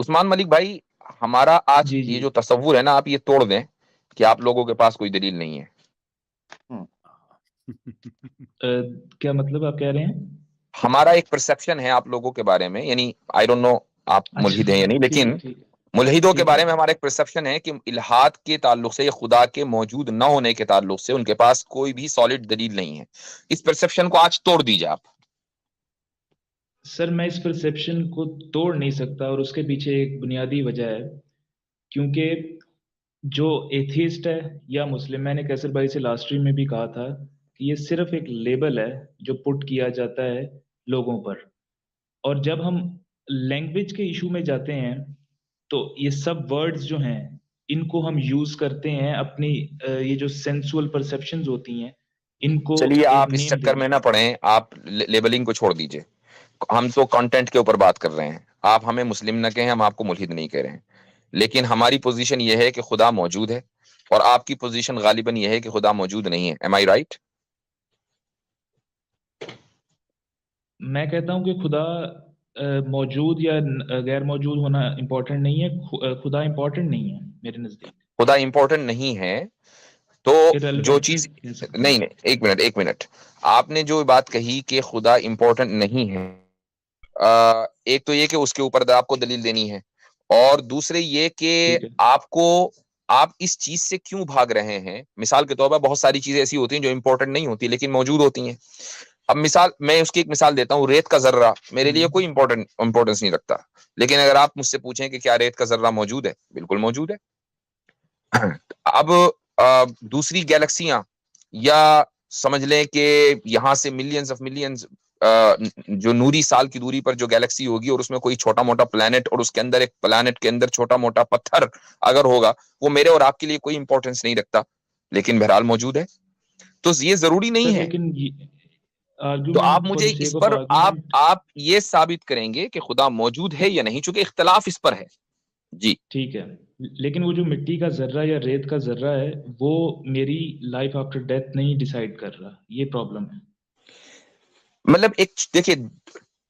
उस्मान मलिक भाई, हमारा आज जी ये जी। जो तसव्वुर है ना, आप ये तोड़ दें कि आप लोगों के पास कोई दलील नहीं है। क्या मतलब आप कह रहे हैं? हमारा एक परसेप्शन है आप लोगों के बारे में, यानी आई डोंट नो आप अच्छा, मुल्हिद हैं या नहीं, ठीक है लेकिन ठीक है मुल्हिदों के ठीक है। बारे में हमारा एक परसेप्शन है कि इल्हाद के ताल्लुक से या खुदा के मौजूद न होने के ताल्लुक से उनके पास कोई भी सॉलिड दलील नहीं है। इस परसेप्शन को आज तोड़ दीजिए आप। सर मैं इस परसेप्शन को तोड़ नहीं सकता, और उसके पीछे एक बुनियादी वजह है। क्योंकि जो एथिस्ट है या मुस्लिम, मैंने कैसर भाई से लास्ट स्ट्रीम में भी कहा था कि ये सिर्फ एक लेबल है जो पुट किया जाता है लोगों पर। और जब हम लैंग्वेज के इशू में जाते हैं, तो ये सब वर्ड्स जो हैं इनको हम यूज करते हैं अपनी ये जो सेंसुअल परसेप्शंस होती हैं इनको चलिए एक आप इस नेम चक्कर देने में के ना लिए। पड़े, आप लेबलिंग को छोड़ दीजिए। हम तो कंटेंट के ऊपर बात कर रहे हैं। आप हमें मुस्लिम न कहें, हम आपको मुल्हिद नहीं कह रहे हैं, लेकिन हमारी पोजीशन यह है कि खुदा मौजूद है, और आपकी पोजीशन गालिबन यह है कि खुदा मौजूद नहीं है। एम आई राइट? मैं कहता हूँ कि खुदा मौजूद या गैर मौजूद होना इम्पोर्टेंट नहीं है। खुदा इम्पोर्टेंट नहीं है मेरे नज़दीक। खुदा इंपॉर्टेंट नहीं है तो जो इररेलेवेंट चीज, कह सकते नहीं हैं। नहीं, एक मिनट एक मिनट, आपने जो बात कही कि खुदा इंपॉर्टेंट नहीं है, एक तो ये कि उसके ऊपर आपको दलील देनी है, और दूसरे ये कि ठीक है। आपको, आप इस चीज से क्यों भाग रहे हैं। मिसाल के तौर पर बहुत सारी चीजें ऐसी होती हैं जो इंपॉर्टेंट नहीं होती लेकिन मौजूद होती हैं। अब मिसाल, मैं उसकी एक मिसाल देता हूँ, रेत का जर्रा मेरे लिए कोई हम्म। इंपॉर्टेंस नहीं रखता, लेकिन अगर आप मुझसे पूछें कि क्या रेत का जर्रा मौजूद है, बिल्कुल मौजूद है। अब दूसरी गैलेक्सियां, या समझ लें कि यहां से मिलियंस ऑफ मिलियंस, जो नूरी साल की दूरी पर जो गैलेक्सी होगी, और उसमें कोई छोटा मोटा प्लेनेट, और उसके अंदर एक प्लेनेट के अंदर छोटा मोटा पत्थर अगर होगा, वो मेरे और आपके लिए कोई इंपॉर्टेंस नहीं रखता, लेकिन बहरहाल मौजूद है। तो ये जरूरी नहीं सर है। लेकिन ये तो आप आर्गुमेंट फॉर मुझे द इस सेक ऑफ पर, आर्गुमेंट। आप ये साबित करेंगे कि खुदा मौजूद है या नहीं, चूंकि इख्तलाफ इस पर है। जी। ठीक है, लेकिन वो जो मिट्टी का जर्रा या रेत का जर्रा है वो मेरी लाइफ आफ्टर डेथ नहीं डिसाइड कर रहा, ये प्रॉब्लम है। मतलब एक देखिए,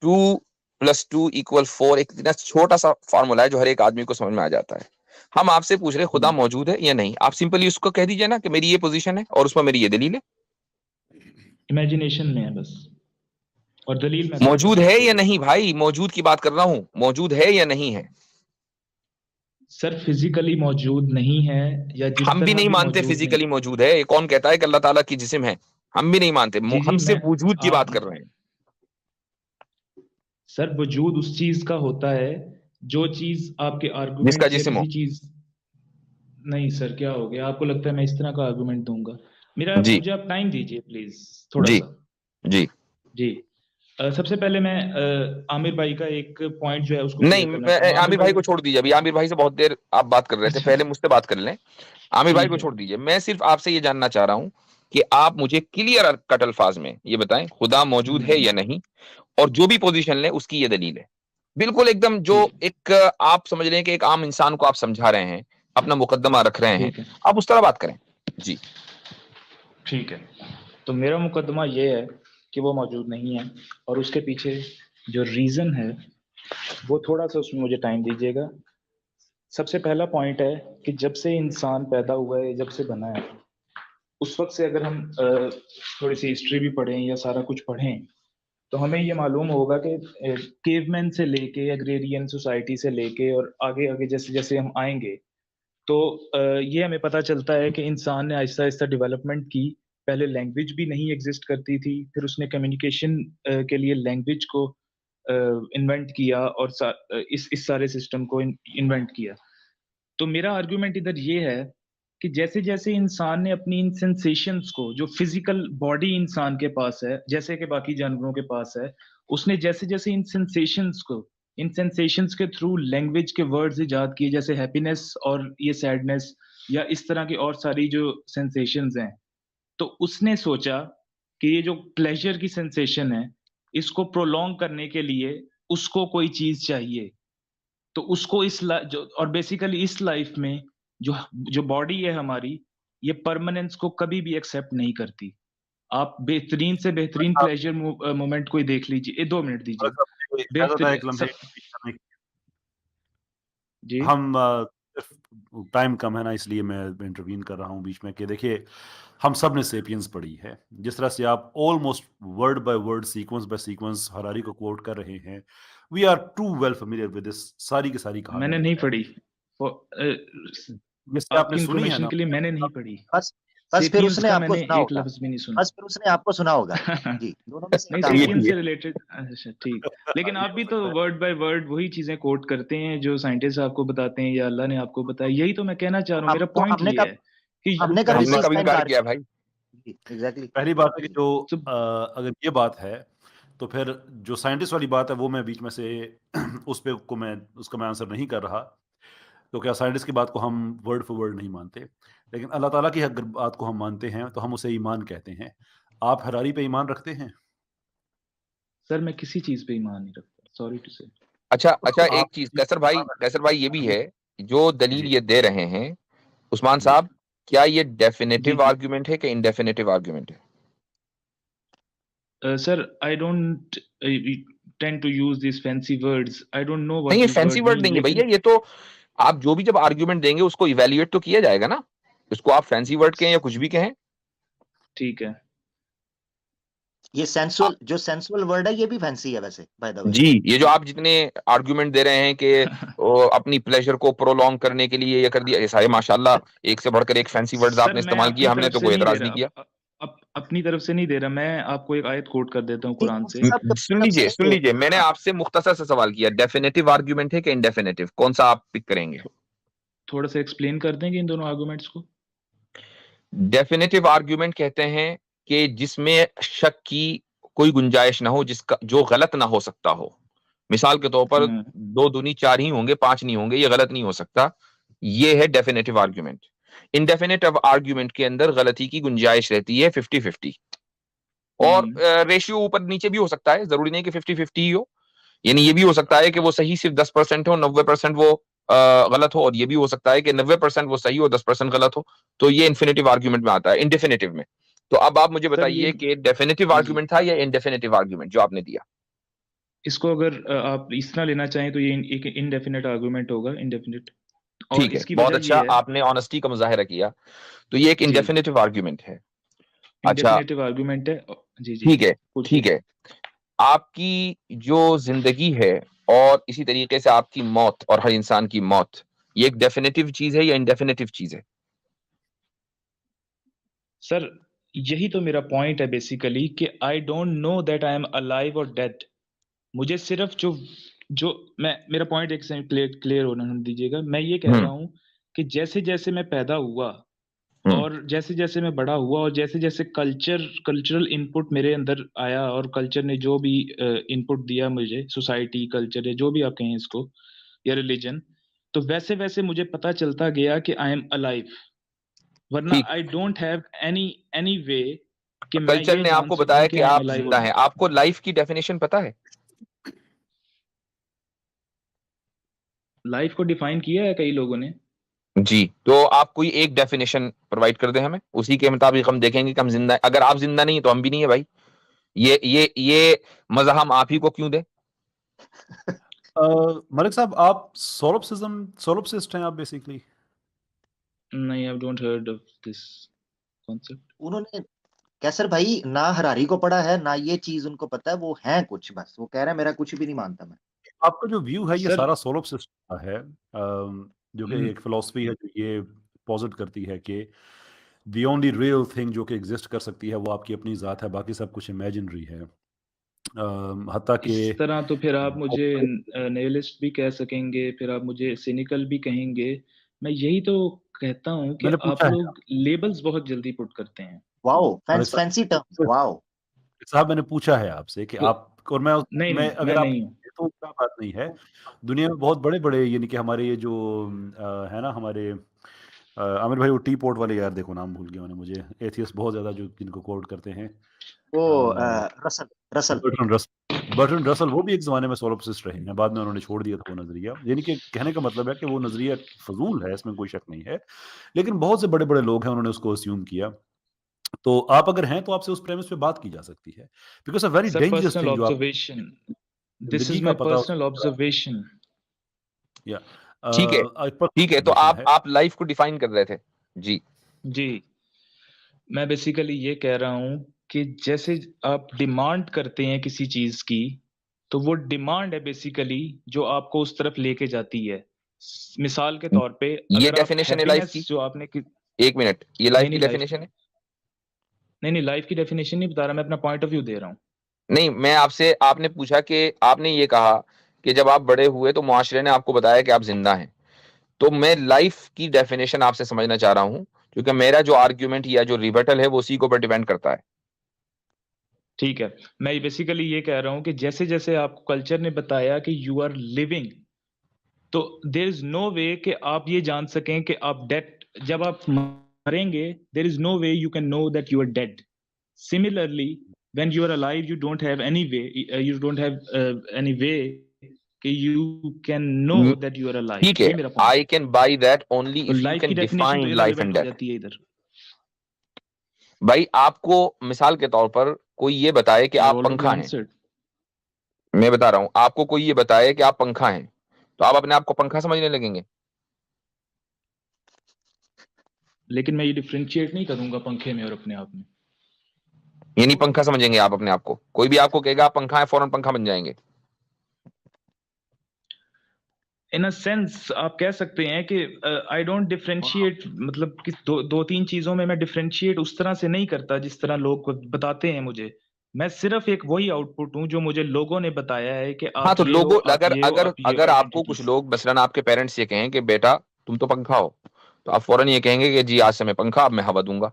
2+2=4 एक इतना छोटा सा फॉर्मूला है जो हर एक आदमी को समझ में आ जाता है। हम आपसे पूछ रहे हैं खुदा मौजूद है या नहीं, आप सिंपली उसको कह दीजिए ना कि मेरी ये पोजीशन है और उसमें मेरी ये दलील है। इमेजिनेशन में है बस, और दलील मैं दूंगा मौजूद है आपको। या नहीं भाई, मौजूद की बात कर रहा हूं, मौजूद है या नहीं है। सर फिजिकली मौजूद नहीं है, या जिस हम भी तरह नहीं भी मानते मौजूद नहीं। फिजिकली मौजूद है। ये कौन कहता है कि अल्लाह ताला की जिस्म है? हम भी नहीं मानते। जी हम जी मैं सिर्फ वजूद की आप बात कर रहे हैं। सर वजूद उस चीज का होता है जो चीज आपके जिसका आर्गुमेंट से जिस्म हो। किसी चीज। नहीं सर, क्या हो गया, आपको लगता है मैं इस तरह का आर्गुमेंट दूंगा? मेरा जी। मुझे आप टाइम दीजिए प्लीज थोड़ा जी। सा। जी। जी। सबसे पहले मैं आमिर भाई का एक पॉइंट जो है उसको नहीं, क्लियर करना चाहूंगा। आमिर आमिर भाई। भाई को छोड़ दीजिए। अभी आमिर भाई से बहुत देर आप बात कर रहे थे, अच्छा, पहले मुझसे बात कर लें। आमिर भाई ठीक को है। छोड़ दीजिए। मैं सिर्फ आपसे ये जानना चाह रहा हूं कि आप मुझे क्लियर कट अल्फाज में ये बताएं, खुदा मौजूद है या हम्म। नहीं, और जो भी पोजीशन ले उसकी ये दलील है। बिल्कुल एकदम, जो ठीक है एक आप समझ रहे हैं कि एक आम इंसान को आप समझा रहे हैं, अपना मुकदमा रख रहे हैं, ठीक है आप उस तरह बात करें। जी। ठीक है। तो मेरा मुकदमा ये है कि वो मौजूद नहीं है, और उसके पीछे जो रीजन है वो थोड़ा सा उसमें मुझे टाइम दीजिएगा। सबसे पहला पॉइंट है कि जब से इंसान पैदा हुआ है, जब से बना है, उस वक्त से अगर हम थोड़ी सी हिस्ट्री भी पढ़ें या सारा कुछ पढ़ें, तो हमें ये मालूम होगा कि केवमैन से लेके एग्रेरियन सोसाइटी से लेके और आगे आगे जैसे जैसे हम आएंगे, तो ये हमें पता चलता है कि इंसान ने आहिस्ता आहिस्ता डेवलपमेंट की। पहले लैंग्वेज भी नहीं एग्जिस्ट करती थी, फिर उसने कम्युनिकेशन के लिए लैंग्वेज को इन्वेंट किया, और इस सारे सिस्टम को इन्वेंट किया। तो मेरा आर्गुमेंट इधर ये है कि जैसे जैसे इंसान ने अपनी इन सेंसेशंस को, जो फिजिकल बॉडी इंसान के पास है जैसे कि बाकी जानवरों के पास है, उसने जैसे जैसे इन सेंसेशंस के थ्रू लैंग्वेज के वर्ड्स इजाद किए, जैसे हैप्पीनेस और ये सैडनेस या इस तरह की और सारी जो सेंसेशंस हैं, तो उसने सोचा कि ये जो प्लेजर की सेंसेशन है, इसको प्रोलॉन्ग करने के लिए उसको कोई चीज चाहिए। तो उसको जो और बेसिकली इस लाइफ में जो जो बॉडी है हमारी, ये परमानेंस को कभी भी एक्सेप्ट नहीं करती। आप बेहतरीन से बेहतरीन साहब, प्लेजर मोमेंट कोई देख लीजिए। 2 मिनट दीजिए। मुझे कोई इजाजत है बेहतरीन एक लम्हे सब। की? जी हम सिर्फ टाइम कम है ना, इसलिए मैं इंटरवीन कर रहा हूँ बीच में कि देखिए, हम सब ने सेपियंस पढ़ी है। जिस तरह से आप almost word by word, sequence by sequence Harari को कोट कर रहे हैं, we are too well familiar with this. सारी की सारी कहानी मैंने जो नहीं है, पढ़ी। जैसे आपने आपकी सुनी है इंफॉर्मेशन ना, के लिए मैंने नहीं पढ़ी। बस फिर सेपियंस उसने का आपको मैंने सुना एक होगा। लफ्ज भी नहीं सुना। बस फिर उसने आपको सुना होगा। जी, दोनों में से नहीं, एक आपको ये सेपियंस भी से है। रिलेटेड, अच्छा ठीक। लेकिन ये आप हो भी तो सकता है। वर्ड बाय वर्ड वही चीजें कोट करते हैं जो साइंटिस्ट आपको बताते हैं या अल्लाह ने आपको बताया। यही तो मैं कहना चाह रहा हूँ, मेरा तो पॉइंट ये है कि हमने कब हमने रिसर्च कब का इनकार इनकार किया किया? भाई? जी, एग्जैक्टली। पहली बात है कि जो तो अगर ये बात है, तो फिर जो साइंटिस्ट वाली बात है वो मैं बीच में से उसका मैं आंसर नहीं कर रहा। तो क्या साइंटिस्ट की बात को हम वर्ड फॉर वर्ड नहीं मानते, लेकिन अल्लाह ताला की अगर बात को हम मानते हैं तो हम उसे ईमान कहते हैं। आप हरारी पे ईमान रखते हैं? सर मैं किसी चीज पे ईमान नहीं रखता, सॉरी टू से। अच्छा तो अच्छा, एक आप चीज कैसर भाई ये भी है, जो दलील जी ये दे रहे हैं उस्मान जी साहब, क्या ये जी डेफिनेटिव जी आर्गुमेंट है कि इंडेफिनेटिव आर्गुमेंट है? Sir I don't tend to use this fancy words, I don't know नहीं, व्हाट ये this fancy word word mean, देंगे भैया, लेकिन ये तो आप जो भी जब आर्गुमेंट देंगे उसको इवेल्युएट तो किया जाएगा ना। इसको आप फैंसी वर्ड कहें या कुछ भी कहें। ठीक है। ये सेंसुअल वर्ड है, ये भी फैंसी है वैसे, बाय द वे। जी, ये जो आप जितने आर्गुमेंट दे रहे हैं कि अपनी प्लेजर को प्रोलॉन्ग करने के लिए ये कर दिया, ये सारे माशाल्लाह एक से बढ़कर एक फैंसी वर्ड्स सर आपने मैं इस्तेमाल किए, अपनी हमने तरफ तो से कोई नहीं दे एतराज नहीं किया। रहा, अपनी तरफ से नहीं दे रहा, मैं आपको एक आयत कोट कर देता हूँ नहीं, कुरान मुफ्ती से। साहब सुन कब से लीजिए, मैंने आपसे मुख्तसर से सवाल किया, डेफिनेटिव आर्गुमेंट है कि इंडेफिनेटिव, कौन सा आप पिक करेंगे? थोड़ा सा एक्सप्लेन कर देंगे इन दोनों आर्गुमेंट्स को। डेफिनेटिव आर्गुमेंट कहते हैं कि जिसमें शक की कोई गुंजाइश ना हो, जिसका जो गलत ना हो सकता हो। मिसाल के तौर पर हाँ, 2 दूनी 4 ही होंगे, 5 नहीं होंगे, ये गलत नहीं हो सकता। ये है डेफिनेटिव आर्गुमेंट। इंडेफिनेटिव आर्गुमेंट के अंदर गलती की गुंजाइश रहती है 50-50, और रेशियो ऊपर नीचे भी हो सकता है, जरूरी नहीं कि 50-50 ही हो। यानी ये भी हो सकता है कि वो सही सिर्फ 10% हो, 90% वो गलत हो, और ये भी हो सकता है कि 90% वो सही हो, 10% गलत हो। तो ये इन्फिनेटिव आर्गुमेंट में आता है, इंडेफिनेटिव में। तो अब आप मुझे सर ये बताइए कि डेफिनेटिव जी जी, आर्गुमेंट था या इंडेफिनेटिव आर्गुमेंट जो आपने दिया? इसको अगर आप इस तरह लेना चाहें तो ये एक इनडेफिनेट आर्गुमेंट होगा, इनडेफिनेट। और ठीक है, इसकी बहुत वजह अच्छा, ये है आपने ऑनेस्टी का मुजाहिरा किया। तो ये एक जी, इंडेफिनेटिव आर्गुमेंट है। अच्छा, इनडेफिनेटिव आर्गुमेंट है। जी जी, ठीक है, ठीक पूछिए। है। आपकी जो जिंदगी है और इसी तरीके से आपकी मौत और हर इंसान की मौत, ये एक डेफिनेटिव चीज है या इंडेफिनेटिव चीज है? सर यही तो मेरा पॉइंट है बेसिकली कि आई don't know that I am alive और डेड। मुझे सिर्फ जो जो मैं मेरा पॉइंट एक सेकंड क्लियर होने दीजिएगा। मैं ये कह हम्म रहा हूँ कि जैसे जैसे मैं पैदा हुआ हम्म और जैसे जैसे मैं बड़ा हुआ और जैसे जैसे कल्चरल इनपुट मेरे अंदर आया और कल्चर ने जो भी इनपुट दिया मुझे, सोसाइटी कल्चर या जो भी आप कहें इसको, या रिलीजन, तो वैसे वैसे मुझे पता चलता गया कि आई एम अलाइव। वरना ठीक। आई don't have any any way कि मैं कल्चर ये ने जान आपको सकूं बताया कि कि आई एम आप अलाइव और जिंदा हैं, डेड। आपको लाइफ की डेफिनेशन पता है? लाइफ को डिफाइन किया है कई लोगों ने। जी, तो आप कोई एक डेफिनेशन प्रोवाइड कर दें हमें, उसी के मुताबिक हम देखेंगे कि हम जिंदा हैं। अगर आप जिंदा नहीं तो हम भी नहीं है भाई। ये मजा हम आप ही को क्यों दें? मलिक साहब, आप सोलोप्सिस्ट हैं आप बेसिकली? नहीं, I don't heard of this concept. उन्होंने कैसर भाई ना हरारी को पढ़ा है ना ये चीज उनको पता है, वो है कुछ, बस वो कह रहा है मेरा कुछ भी नहीं मानता मैं। आपका जो व्यू है ये सर सारा सोलोप्सिस्ट का है, जो कि एक फिलॉसफी है जो ये पॉजिट करती है कि द ओनली रियल थिंग जो कि एग्जिस्ट कर सकती है वो आपकी अपनी ज़ात है, बाकी सब कुछ इमेजिनरी है। हत्ता इस कि तरह तो फिर आप मुझे निहिलिस्ट भी कह सकेंगे, फिर आप मुझे सिनिकल भी कहेंगे। मैं यही तो कहता हूँ कि मैंने आप पूछा है लोग लेबल्स बहुत जल्दी पुट करते हैं। वाओ, मलिक फैंसी टर्म्स, साहब, वाओ। मैंने पूछा है आपसे कि तो आप, और नहीं मैं नहीं, मैं अगर आप, नहीं हूँ। तो क्या बात नहीं है। दुनिया में बहुत बड़े बड़े, यानी कि हमारे ये जो है ना, हमारे आमिर भाई, वो टी पोर्ट वाले, यार देखो नाम भूल गया मैंने, मुझे एथियस्ट बहुत ज्यादा जो जिनको कोट करते हैं, वो अ, रसल रसल बर्ट्रैंड रसल, वो भी एक ज़माने में सोलोप्सिस्ट रहे हैं, बाद में उन्होंने छोड़ दिया था वो नज़रिया। यानी कि कहने का मतलब है कि वो नज़रिया फजूल है, इसमें कोई शक नहीं है, लेकिन बहुत से बड़े-बड़े लोग हैं, उन्होंने उसको अस्यूम किया। तो आप अगर हैं तो आपसे उस प्रेमिस पे बात की जा सकती है, because a very sir dangerous personal thing जो आप ऑब्जर्वेशन, दिस ज़िंदगी इज का माय पता, पर्सनल ऑब्जर्वेशन। या ठीक है, ठीक है, तो आप लाइफ को डिफाइन कर रहे थे। जी, मैं बेसिकली ये कह रहा हूँ कि जैसे आप डिमांड करते हैं किसी चीज की, तो वो डिमांड है बेसिकली जो आपको उस तरफ लेके जाती है। मिसाल के तौर पे ये अगर आप डेफिनेशन है लाइफ की। हैप्पीनेस जो आपने एक मिनट, ये लाइफ नहीं की नहीं डेफिनेशन है। नहीं लाइफ की डेफिनेशन नहीं बता रहा, मैं अपना पॉइंट ऑफ व्यू दे रहा हूँ। नहीं, मैं आपसे, आपने पूछा कि आपने ये कहा कि जब आप बड़े हुए तो मुआशरे ने आपको बताया कि आप जिंदा हैं। तो मैं लाइफ की डेफिनेशन आपसे समझना चाह रहा हूं, क्योंकि मेरा जो आर्ग्यूमेंट या जो रिबटल है वो उसी के ऊपर डिपेंड करता है। ठीक है, मैं बेसिकली ये कह रहा हूँ कि जैसे जैसे आपको कल्चर ने बताया कि यू आर लिविंग, तो देर इज नो वे कि आप ये जान सकें कि आप डेड, जब आप मरेंगे there is no way you can know that you are dead. Similarly when you are alive you don't have any way, you don't have any way कि you can know that you are alive. ठीक है, ये मेरा point I है। Can by that only तो if you life की can definition तो define life and irrelevant हो डेथ। जाती है इधर। भाई आपको मिसाल के तौर पर कोई ये बताए कि आई आप ऑलरेडी पंखा हैं, आंसर्ड। मैं बता रहा हूं, आपको कोई ये बताए कि आप पंखा हैं, तो आप अपने आप को पंखा समझने लगेंगे। लेकिन मैं ये डिफरेंशिएट नहीं करूंगा पंखे में और अपने आप में। ये नहीं पंखा समझेंगे आप अपने आप को। कोई भी आपको कहेगा आप पंखा है, फौरन पंखा बन जाएंगे। इन अ सेंस आप कह सकते हैं कि आई डोंट डिफरेंशिएट, मतलब कि दो तीन चीजों में मैं डिफरेंशिएट उस तरह से नहीं करता जिस तरह लोग बताते हैं मुझे। मैं सिर्फ एक वही आउटपुट हूं जो मुझे लोगों ने बताया है कि हाँ, आप तो ये हो, लोगों, आप अगर ये हो, अगर आप ये अगर आपको कुछ आइडेंटिटीज। लोग मसलन आपके पेरेंट्स ये कहें कि बेटा तुम तो पंखा हो, तो आप फौरन ये कहेंगे कि जी आज से मैं पंखा, अब मैं हवा दूंगा।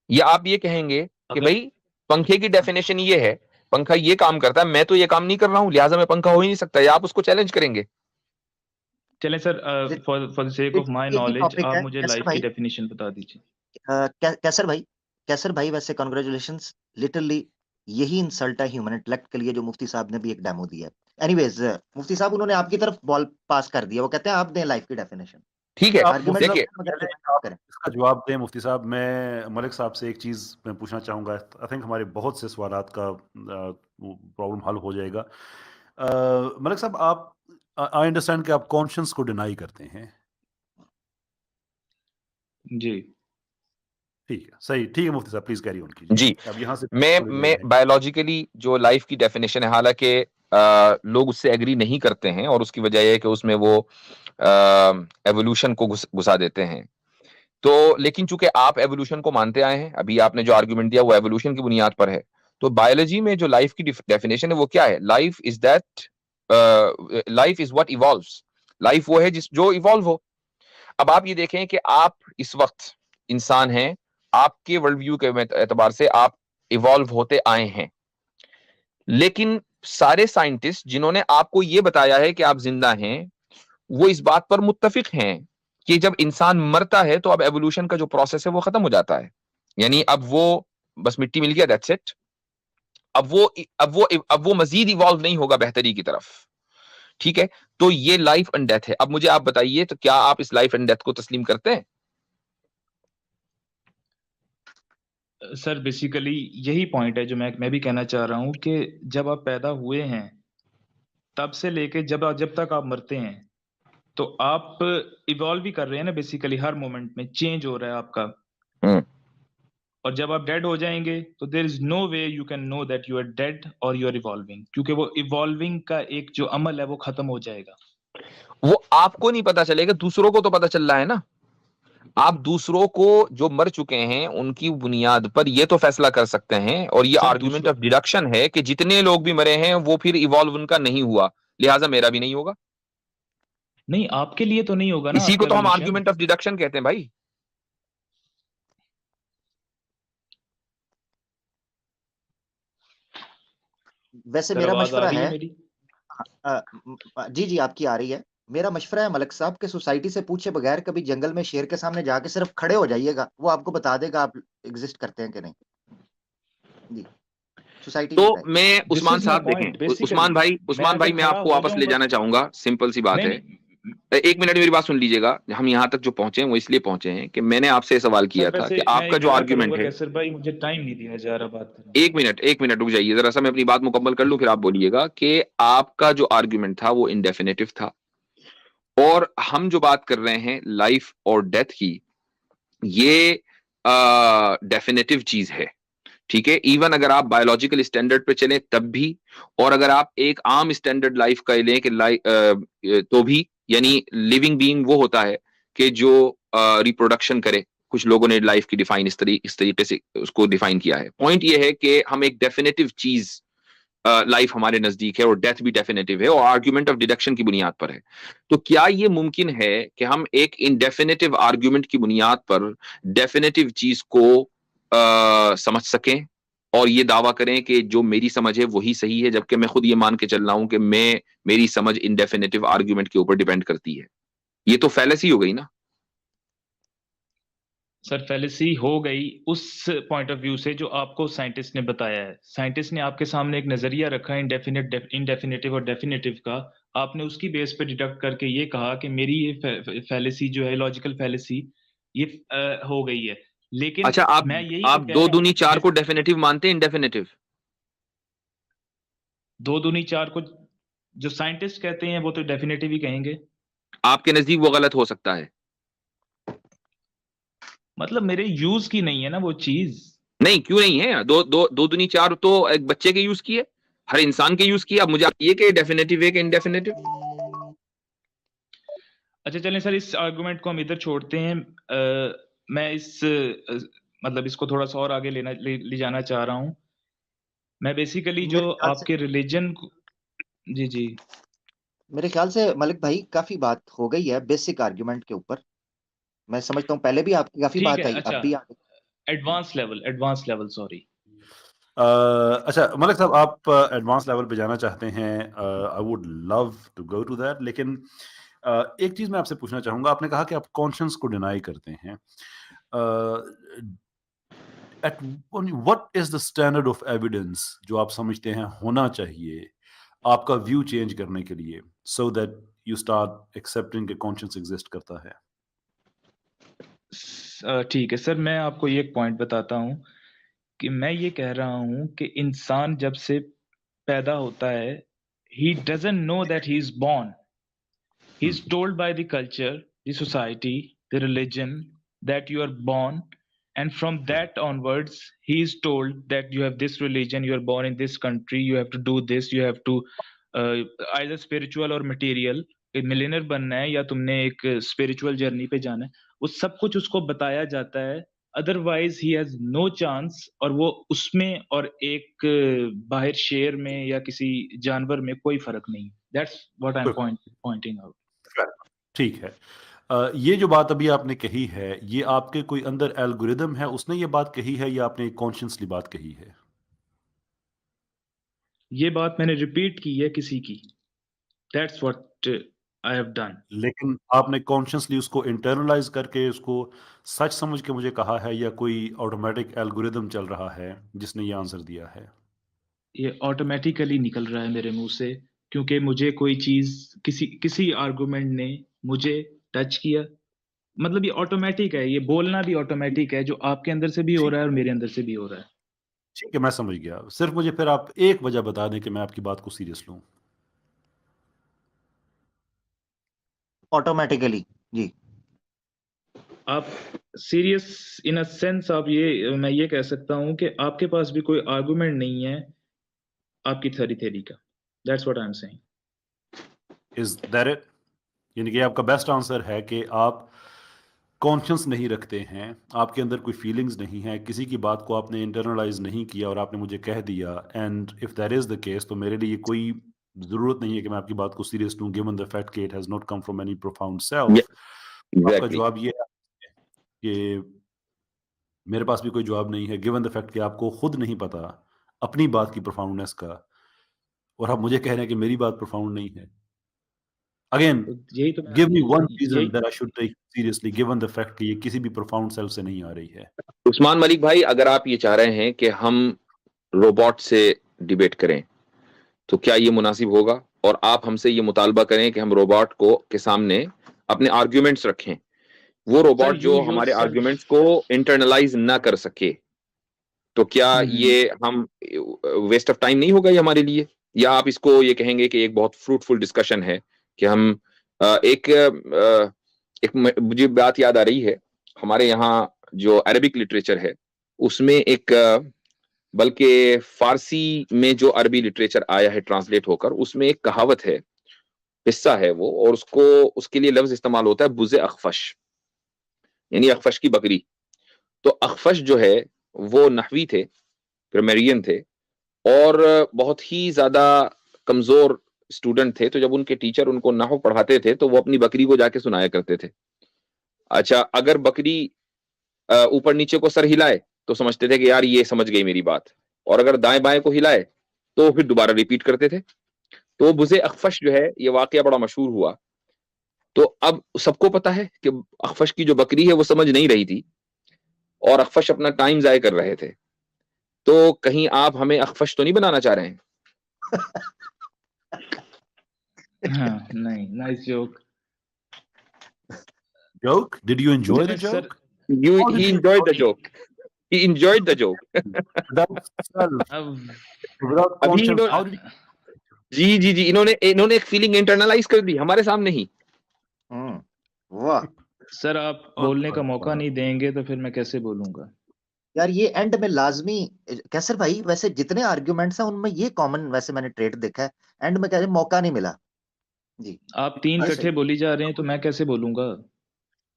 या आप ये कहेंगे कि अगर भाई पंखे की डेफिनेशन ये है, पंखा ये काम करता है, मैं तो ये काम नहीं कर रहा हूं, लिहाजा मैं पंखा हो ही नहीं सकता, या आप उसको चैलेंज करेंगे। चलें sir, for the sake of my एक ही नॉलेज टॉपिक आप है मुझे कैसर लाइफ की भाई। डेफिनेशन बता दीजिए। कैसर भाई वैसे कॉन्ग्रेचुलेशंस, लिटरली यही इंसल्ट है ह्यूमन इंटेलेक्ट के लिए जो मुफ्ती साहब ने भी एक डेमो दिया है। एनीवेज मुफ्ती साहब उन्होंने आपकी तरफ बॉल पास कर दिया, वो कहते हैं आप दें लाइफ की डेफिनेशन। ठीक है, आप आर्गुमेंट मुफ्ती देखिए, साहब मगर पहले डिफाइन आप करें। इसका जवाब दें मुफ्ती साहब। मैं मलिक साहब से एक चीज़ मैं पूछना चाहूँगा। आई थिंक हमारे बहुत से सवालात का प्रॉब्लम हल हो जाएगा। मलिक साहब, आप, आई अंडरस्टैंड कि आप कॉन्शियस को डिनाई करते हैं। जी ठीक है, सही, ठीक है मुफ्ती साहब, प्लीज कैरी ऑन कीजिए। जी। अब यहाँ से मैं बायोलॉजिकली जो लाइफ की डेफिनेशन है, हालांकि लोग उससे एग्री नहीं करते हैं, और उसकी वजह यह है कि उसमें वो एवोल्यूशन को घुसा देते हैं। तो लेकिन चूंकि आप एवोल्यूशन को मानते आए हैं, अभी आपने जो आर्गुमेंट दिया वो एवोल्यूशन की बुनियाद पर है, तो बायोलॉजी में जो लाइफ की डेफिनेशन है वो क्या है? Life is that, life is what evolves. Life वो है जिस जो इवॉल्व हो। अब आप ये देखें कि आप इस वक्त इंसान हैं, आपके वर्ल्ड व्यू के एतबार से आप इवॉल्व होते आए हैं, लेकिन सारे साइंटिस्ट जिन्होंने आपको ये बताया है कि आप जिंदा हैं, वो इस बात पर मुत्तफिक हैं कि जब इंसान मरता है तो अब एवोल्यूशन का जो प्रोसेस है वो खत्म हो जाता है। यानी अब वो बस मिट्टी मिल गया, दैट्स इट। अब वो मजीद इवॉल्व नहीं होगा बेहतरी की तरफ। ठीक है, तो ये लाइफ एंड डेथ है। अब मुझे आप बताइए, तो क्या आप इस लाइफ एंड डेथ को तस्लीम करते हैं? सर, बेसिकली यही पॉइंट है जो मैं भी कहना चाह रहा हूँ कि जब आप पैदा हुए हैं तब से लेके जब तक आप मरते हैं, तो आप इवॉल्व भी कर रहे हैं ना, बेसिकली हर मोमेंट में चेंज हो रहा है आपका। हम्म, और जब आप डेड हो जाएंगे तो there is no way you can know that you are dead और यू आर इवॉल्विंग, क्योंकि वो इवॉल्विंग का एक जो अमल है वो खत्म हो जाएगा। वो आपको नहीं पता चलेगा, दूसरों को तो पता चल रहा है ना। आप दूसरों को जो मर चुके हैं उनकी बुनियाद पर ये तो फैसला कर सकते हैं, और ये सर आर्गुमेंट ऑफ डिडक्शन है कि जितने लोग भी मरे हैं वो फिर इवॉल्व उनका नहीं हुआ, लिहाजा मेरा भी नहीं होगा। नहीं, आपके लिए तो नहीं होगा ना इसी को आपका तो हम एवोल्यूशन। आर्गुमेंट ऑफ डिडक्शन कहते हैं भाई। वैसे सर मेरा आवाज आ मशवरा रही है है, मेरी? जी जी आपकी आ रही है। मेरा मशवरा है मलिक साहब के सोसाइटी से पूछे बगैर कभी जंगल में शेर के सामने जाके सिर्फ खड़े हो जाइएगा, वो आपको बता देगा आप एग्जिस्ट करते हैं कि नहीं। जी, सोसाइटी तो बताए। मैं दिस उस्मान इज माय साहब पॉइंट देखें, बेसिकली। उस्मान भाई, मैं उस्मान अगर भाई, मैं खड़ा आपको हो वापस ले जाऊंगा, जाना चाहूंगा, सिंपल सी बात नहीं है। नहीं एक मिनट मेरी बात सुन लीजिएगा। हम यहाँ तक जो पहुंचे हैं वो इसलिए पहुंचे हैं कि मैंने आपसे सवाल सर, किया था वैसे कि मैं आपका जो इग्नोर आर्ग्यूमेंट करूंगा है। कैसर भाई, मुझे टाइम नहीं दिया जा रहा बात करने का। एक मिनट रुक जाइए जरा सा, मैं अपनी बात मुकम्मल कर लूं, फिर आप बोलिएगा कि आपका जो आर्ग्यूमेंट था वो इंडेफिनेटिव था, और हम जो बात कर रहे हैं लाइफ और डेथ की, ये डेफिनेटिव चीज है, ठीक है। इवन अगर आप बायोलॉजिकल स्टैंडर्ड पे चलें तब भी, और अगर आप एक आम स्टैंडर्ड लाइफ का लें कि तो भी, यानी लिविंग बीइंग वो होता है कि जो रिप्रोडक्शन करे। कुछ लोगों ने लाइफ की डिफाइन इस तरीके से उसको डिफाइन किया है। पॉइंट ये है कि हम एक डेफिनेटिव चीज, लाइफ हमारे नजदीक है और डेथ भी डेफिनेटिव है, और आर्ग्यूमेंट ऑफ डिडक्शन की बुनियाद पर है। तो क्या ये मुमकिन है कि हम एक इनडेफिनेटिव आर्ग्यूमेंट की बुनियाद पर डेफिनेटिव चीज को समझ सकें और ये दावा करें कि जो मेरी समझ है वही सही है, जबकि मैं खुद ये मान के चल रहा हूं कि मेरी समझ इनडेफिनेटिव आर्ग्यूमेंट के ऊपर डिपेंड करती है? ये तो फैलेसी हो गई ना। सर फैलेसी हो गई उस पॉइंट ऑफ व्यू से जो आपको साइंटिस्ट ने बताया है। साइंटिस्ट ने आपके सामने एक नजरिया रखा इनडेफिनेटिव और डेफिनेटिव का, आपने उसकी बेस पे डिडक्ट करके ये कहा कि मेरी ये फैलेसी जो है, लॉजिकल फैलेसी, ये हो गई है। लेकिन अच्छा, मैं यही आप तो कह दो रहा हूँ, दूनी चार को डेफिनेटिव मानते हैं इनडेफिनेटिव? दो दूनी चार को जो साइंटिस्ट कहते हैं वो तो डेफिनेटिव ही कहेंगे। आपके नजदीक वो गलत हो सकता है? मतलब मेरे यूज की नहीं है ना वो चीज। नहीं, क्यों नहीं है? दो दूनी चार तो एक बच्चे के यूज की है, हर इंसान के यूज की है। अब मुझे ये कि डेफिनेटिव है कि इनडेफिनेटिव? अच्छा चलें सर, इस आर्गुमेंट को हम इधर छोड़ते हैं। मैं मतलब इसको थोड़ा सा और आगे ले जाना चाह रहा हूँ। मैं बेसिकली जो मेरे ख्याल से आपके रिलीजन जी जी मेरे ख्याल से मलिक भाई काफी बात हो गई है बेसिक आर्ग्यूमेंट के ऊपर। मैं समझता हूँ पहले भी आपकी काफी ठीक बात है। आई, अब अच्छा, भी आगे। Advance level sorry. अच्छा मलिक साहब, आप एडवांस लेवल पे जाना चाहते हैं, I would love to go to that, लेकिन एक चीज मैं आपसे पूछना चाहूंगा। आपने कहा कि आप कॉन्शियस को डिनाई करते हैं। At what is the standard of evidence जो आप समझते हैं होना चाहिए आपका व्यू चेंज करने के लिए, so that you start accepting कि कॉन्शियस एग्जिस्ट करता है? ठीक है सर, मैं आपको ये एक पॉइंट बताता हूँ कि मैं ये कह रहा हूँ कि इंसान जब से पैदा होता है, he doesn't know that he is born. He is told by the culture, the society, the religion that you are born, and from that onwards, he is told that you have this religion, you are born in this country, you have to do this, you have to either spiritual or material, millionaire बनना है या तुमने एक spiritual journey पे जाना है, वो सब कुछ उसको बताया जाता है। Otherwise he has no chance, और वो उसमें और एक बाहर शेर में या किसी जानवर में कोई फर्क नहीं। That's what I am pointing out. ठीक है। ये जो बात अभी आपने कही है, ये आपके कोई अंदर एल्गोरिदम है उसने ये बात कही है, या आपने कॉन्शियसली बात कही है? ये बात मैंने रिपीट की है किसी की। That's what I have done. लेकिन आपने कॉन्शियसली उसको इंटरनलाइज करके उसको सच समझ के मुझे कहा है, या कोई ऑटोमेटिक एल्गोरिदम चल रहा है जिसने ये आंसर दिया है? ये ऑटोमेटिकली निकल रहा है मेरे मुंह से, क्योंकि मुझे कोई चीज किसी आर्गुमेंट ने मुझे टच किया। मतलब ये ऑटोमेटिक है, ये बोलना भी ऑटोमेटिक है, जो आपके अंदर से भी हो ठीक रहा है और मेरे अंदर से भी हो रहा है। ठीक है, मैं समझ गया। सिर्फ मुझे फिर आप एक वजह बता दें कि मैं आपकी बात को सीरियस लूं। ऑटोमेटिकली जी। आप सीरियस इन अ सेंस, मैं ये कह सकता हूं कि आपके पास भी कोई आर्गुमेंट नहीं है आपकी थेरी का। That's what I am saying. Is that it? यानी कि आपका बेस्ट आंसर है कि आप कॉन्शियस नहीं रखते हैं, आपके अंदर कोई फीलिंग्स नहीं है, किसी की बात को आपने इंटरनलाइज नहीं किया और आपने मुझे कह दिया। And if that is the case, तो मेरे लिए कोई ज़रूरत नहीं है कि मैं आपकी बात को सीरियस लूं, गिवन द फैक्ट कि it has not come from any profound self. आपका एग्जैक्टली। जवाब ये है कि मेरे पास भी कोई जवाब नहीं है, गिवन द फैक्ट कि आपको खुद नहीं पता अपनी बात की प्रोफाउंडनेस का, और आप मुझे कह रहे हैं कि मेरी बात प्रोफाउंड नहीं है। अगेन, तो यही तो गिव मी वन यही reason that I should take seriously, given the fact कि ये किसी भी प्रोफाउंड सेल्फ से नहीं आ रही है। उस्मान मलिक भाई, अगर आप ये चाह रहे हैं कि हम रोबोट से डिबेट करें, तो क्या ये मुनासिब होगा? और आप हमसे ये मुतालबा करें कि हम रोबोट को के सामने अपने आर्ग्यूमेंट्स रखें, वो सर रोबोट यू जो योर हमारे सेल्फ। आर्ग्यूमेंट्स को इंटरनलाइज ना कर सके, तो क्या ये हम वेस्ट ऑफ टाइम नहीं होगा ये हमारे लिए? या आप इसको ये कहेंगे कि एक बहुत फ्रूटफुल डिस्कशन है कि हम एक मुझे बात याद आ रही है, हमारे यहाँ जो अरबिक लिटरेचर है उसमें एक बल्कि फारसी में जो अरबी लिटरेचर आया है ट्रांसलेट होकर, उसमें एक कहावत है, हिस्सा है वो, और उसको उसके लिए लफ्ज इस्तेमाल होता है बुज़े अखफश, यानी अखफश की बकरी। तो अखफश जो है वो नहवी थे, ग्रामरियन थे, और बहुत ही ज्यादा कमजोर स्टूडेंट थे। तो जब उनके टीचर उनको नहव पढ़ाते थे तो वो अपनी बकरी को जाके सुनाया करते थे। अच्छा, अगर बकरी ऊपर नीचे को सर हिलाए तो समझते थे कि यार ये समझ गई मेरी बात, और अगर दाएं बाएं को हिलाए तो फिर दोबारा रिपीट करते थे। तो बुज़े अखफश जो है ये वाकया बड़ा मशहूर हुआ। तो अब सबको पता है कि अखफश की जो बकरी है वो समझ नहीं रही थी और अखफश अपना टाइम जाया कर रहे थे। तो कहीं आप हमें अखफश तो नहीं बनाना चाह रहे हैं? हाँ, नहीं, nice joke. Joke? Did you enjoy the चलें sir, joke? He How did you enjoyed the enjoy joke. He enjoyed the joke. without self, अब without अभी conscience? इन्होंने How did you? जी, इन्होंने एक फीलिंग इंटरनलाइज कर दी हमारे सामने ही। वाह सर आप बोलने का मौका नहीं देंगे तो फिर मैं कैसे बोलूंगा? यार, ये एंड में लाजमी। कैसर भाई, वैसे जितने आर्ग्यूमेंट्स हैं उनमें ये कॉमन वैसे मैंने ट्रेड देखा है, एंड में कहते मौका नहीं मिला जी। आप तीन ये इकट्ठे सही। बोली जा रहे हैं तो मैं कैसे बोलूंगा?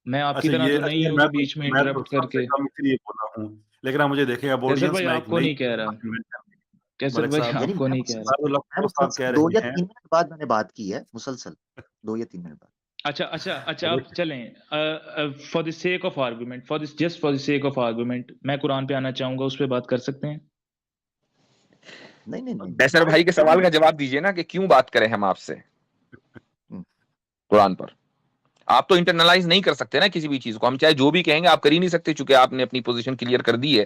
मैं आपकी तरह तो नहीं हूँ मैं कि बीच में मैं तो इंटरप्ट सबसे करके। कम इसलिए बोला हूँ, लेकिन आप मुझे देखें अब कैसर ऑडियंस भाई में एक आपको नई नहीं कह रहा, इन्वेंशन। कैसर मलिक भाई साहब, यानी आपको मैं नहीं कह रहा। सारुल मैं अख्तर साहब कह मुसलसल 2 या रहे 3 हैं। मिनट बाद मैंने बात की है, मुसलसल 2 या 3 मिनट बाद। अच्छा आप चलें, for the sake of argument, just for the sake of argument मैं कुरान पे आना चाहूंगा, उस पर बात कर सकते हैं? नहीं। कैसर भाई के सवाल का जवाब दीजिए ना कि क्यों बात करें हम आपसे हम्म, कुरान पर। आप तो इंटरनलाइज नहीं कर सकते ना किसी भी चीज को, हम चाहे जो भी कहेंगे आप कर ही नहीं सकते, चूंकि आपने अपनी पोजीशन क्लियर कर दी है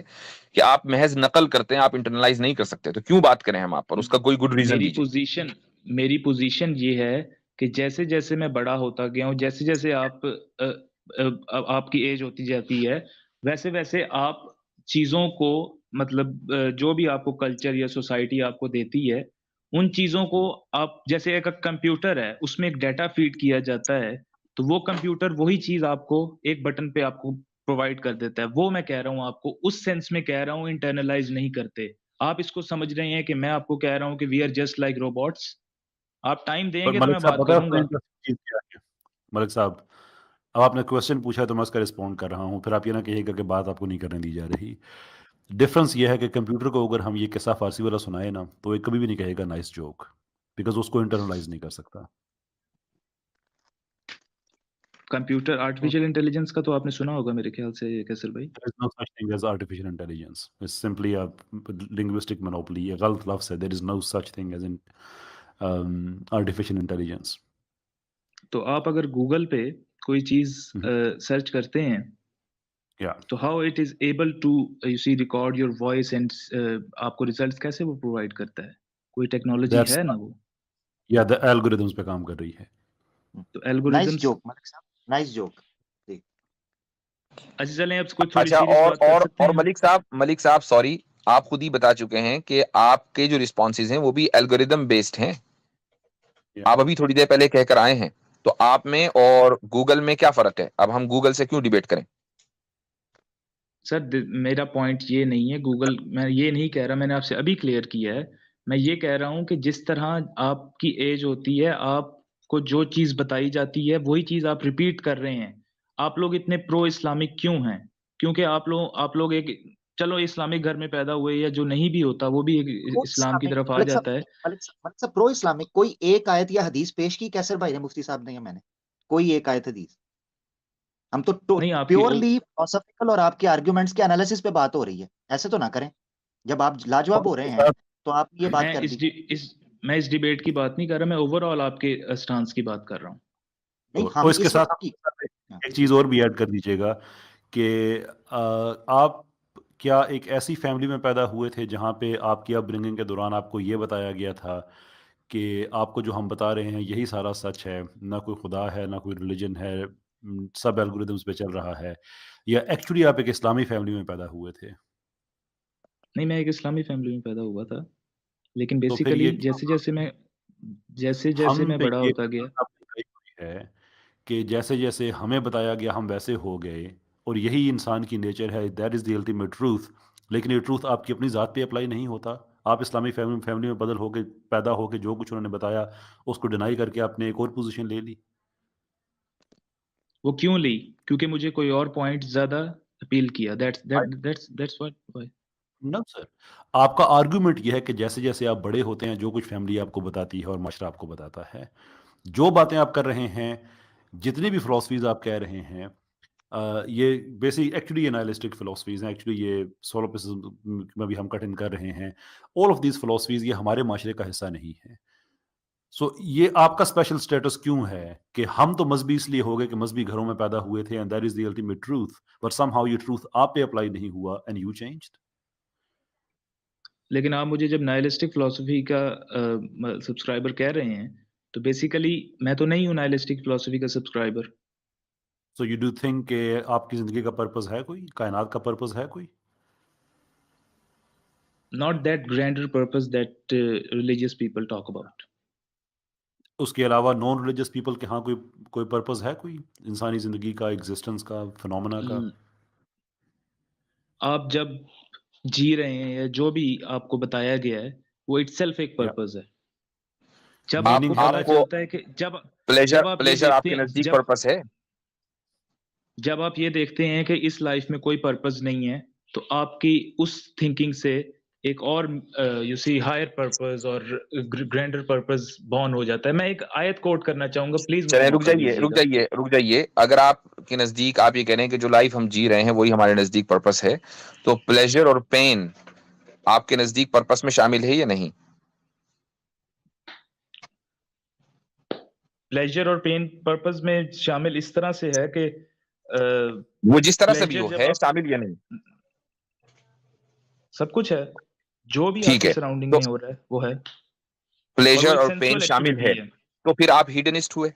कि आप महज नकल करते हैं, आप इंटरनलाइज नहीं कर सकते। तो क्यों बात करें हम आप पर, उसका कोई गुड रीजन दीजिए। मेरी पोजीशन ये है कि जैसे जैसे मैं बड़ा होता गया हूँ, जैसे जैसे आपकी एज होती जाती है, वैसे वैसे आप चीजों को मतलब जो भी आपको कल्चर या सोसाइटी आपको देती है, उन चीजों को आप जैसे एक कंप्यूटर है, उसमें एक डाटा फीड किया जाता है, तो वो कंप्यूटर वही चीज आपको एक बटन पे आपको प्रोवाइड कर देता है। वो मैं कह रहा हूँ, आपको उस सेंस में कह रहा हूँ, इंटरनलाइज नहीं करते। आप इसको समझ रहे हैं कि मैं आपको कह रहा हूँ कि we are just like robots. आप टाइम पर देंगे तो मलिक मैं साहब बात पता है करूंगा। उसमें इंटरेस्टिंग चीज क्या है? मलिक साहब, अब आपने क्वेश्चन पूछा तो मैं उसका रिस्पॉन्ड कर रहा हूँ, फिर आप ये ना कहिएगा कि बात आपको नहीं करने दी जा रही। डिफरेंस ये है कि कंप्यूटर को अगर हम ये किस्सा फारसी वाला सुनाए ना, तो ये कभी भी नहीं कहेगा नाइस जोक, बिकॉज उसको इंटरनलाइज नहीं कर सकता। कंप्यूटर आर्टिफिशियल इंटेलिजेंस का तो आपने सुना होगा मेरे ख्याल से कैसर भाई। There is no such thing as artificial intelligence. It's simply a linguistic monopoly. ये गलत लफ्ज़ है. There is no such thing as in artificial intelligence. तो आप अगर गूगल पे कोई चीज Mhm. सर्च करते हैं, Yeah, तो how it is able to you see record your voice and आपको रिजल्ट्स कैसे वो प्रोवाइड करता है? कोई टेक्नोलॉजी that's है ना वो? yeah the algorithms पे काम कर रही है. तो नाइस एल्गोरिदम्स। जोक मलिक साहब, नाइस जोक जी। अच्छा चलें, अब कोई थोड़ी अच्छा, सीरियस बात कर सकते और हैं? मलिक साहब सॉरी, आप खुद ही बता चुके हैं कि आपके जो रिस्पॉन्सेज हैं वो भी एल्गोरिदम बेस्ड हैं। Yeah. आप अभी थोड़ी देर पहले कहकर आए हैं। तो आप में और गूगल में क्या फर्क है? अब हम गूगल से क्यों डिबेट करें? सर मेरा पॉइंट ये नहीं है गूगल, मैं ये नहीं कह रहा, मैंने आपसे अभी क्लियर किया है। मैं ये कह रहा हूँ कि जिस तरह आपकी एज होती है, आपको जो चीज बताई जाती है वही चीज आप रिपीट कर रहे हैं। आप लोग इतने प्रो इस्लामिक क्यों हैं? क्योंकि आप लोग एक, चलो इस्लामिक घर में पैदा हुए, या जो नहीं भी होता वो भी एक प्रो इस्लाम की इस्लामिक तरफ आ मलिक साहब, जाता है। मलिक साहब प्रो इस्लामिक कोई एक आयत या हदीस पेश की कैसर भाई ने, मुफ्ती साहब ने या मैंने? कोई एक आयत हदीस? हम तो नहीं आपकी प्योरली फिलोसॉफिकल और आपके आर्ग्यूमेंट्स के एनालिसिस पे बात हो रही है, ऐसे तो ना करें। जब आप लाजवाब हो रहे हैं तो आप ये बात मैं कर दी। मैं इस डिबेट की बात नहीं कर रहा, मैं ओवरऑल आपके स्टांस की बात कर रहा हूँ। नहीं, और हम इसके इस साथ वक्त की एक चीज़ और भी ऐड कर दीजिएगा कि आप क्या एक ऐसी फैमिली में पैदा हुए थे जहाँ पे आपकी अपब्रिंगिंग के दौरान आपको ये बताया गया था कि आपको जो हम बता रहे हैं यही सारा सच है, ना कोई खुदा है, ना कोई रिलीजन है, सब एल्गोरिदम्स पे चल रहा है, या एक्चुअली आप एक इस्लामी फैमिली में पैदा हुए थे? नहीं, मैं एक इस्लामी फैमिली में पैदा हुआ था, लेकिन तो फिर ये बेसिकली जैसे जैसे मैं हम पे बड़ा ये होता गया। आपने कही हुई है कि जैसे-जैसे हमें बताया गया हम वैसे हो गए और यही इंसान की नेचर है, that is the ultimate truth. लेकिन ये ट्रूथ आपकी अपनी ज़ात पे अप्लाई नहीं होता। आप इस्लामी फैमिली में बदल होके पैदा होके जो कुछ उन्होंने बताया उसको डिनाई करके आपने एक और पोज़ीशन ले ली। वो क्यों ली? क्योंकि मुझे कोई और पॉइंट ज़्यादा अपील किया। That's what why. No sir, आपका आर्गुमेंट ये है कि जैसे-जैसे आप बड़े होते हैं, जो कुछ फैमिली आपको बताती है और माशरा आपको बताता है, जो बातें आप कर रहे हैं, जितनी भी फिलॉसफीज़ आप कह रहे हैं, ये बेसिक एक्चुअली ये नाइलिस्टिक फिलॉसफीज़ हैं, एक्चुअली ये सोलोपिसिज्म में भी हम कट इन कर रहे हैं। ऑल ऑफ दीज़ फिलॉसफीज़ ये हमारे माशरे का हिस्सा नहीं है। सो ये आपका स्पेशल स्टेटस क्यों है कि हम तो मज़हबी इसलिए हो गए कि मज़हबी घरों में पैदा हुए थे and that is the ultimate truth, but somehow ये ट्रूथ आप पे अप्लाई नहीं हुआ एंड यू चेंज्ड? लेकिन आप मुझे जब नाइलिस्टिक फिलॉसफी का सब्सक्राइबर कह रहे हैं, तो बेसिकली मैं तो नहीं हूँ नाइलिस्टिक फिलॉसफी का subscriber. So you do think कि आपकी ज़िंदगी का पर्पस है कोई? कायनात का पर्पस है कोई? Not that grander purpose that religious people talk about. उसके अलावा नॉन रिलीजियस पीपल के यहाँ कोई कोई पर्पस है कोई? इंसानी ज़िंदगी का, एग्ज़िस्टेंस का, फिनोमेना का? ल आप जब जी रहे हैं या जो भी आपको बताया गया है, वो इटसेल्फ एक या पर्पस है। जब मीनिंग आपको है पता लाइफ़? आपको चलता है कि प्लेजर जब आप ये प्लेजर देखते आपके हैं नजदीक पर्पस है। जब आप ये देखते हैं कि इस लाइफ में कोई पर्पस नहीं है, तो आपकी उस थिंकिंग से एक और यू सी हायर पर्पस और ग्रैंडर पर्पस बॉर्न हो जाता है। मैं एक आयत कोट करना चाहूँगा, प्लीज़ मुझे चलें, मौका दीजिएगा। रुक जाइए। अगर आपके नजदीक आप ये कह रहे हैं कि जो लाइफ हम जी रहे हैं वही हमारे नजदीक पर्पस है, तो प्लेजर और पेन आपके नजदीक पर्पस में शामिल है या नहीं? प्लेज़र और पेन पर्पस में शामिल इस तरह से है कि वो जिस तरह से भी प्लेज़र हो, जब है आप शामिल या नहीं? सब कुछ है, जो भी ठीक आपके है, सराउंडिंग तो में हो रहा है, वो है और वो प्लेजर एक और पेन सेंसुअल शामिल एक्टिविटी है, है। तो फिर आप हिडनिस्ट हुए।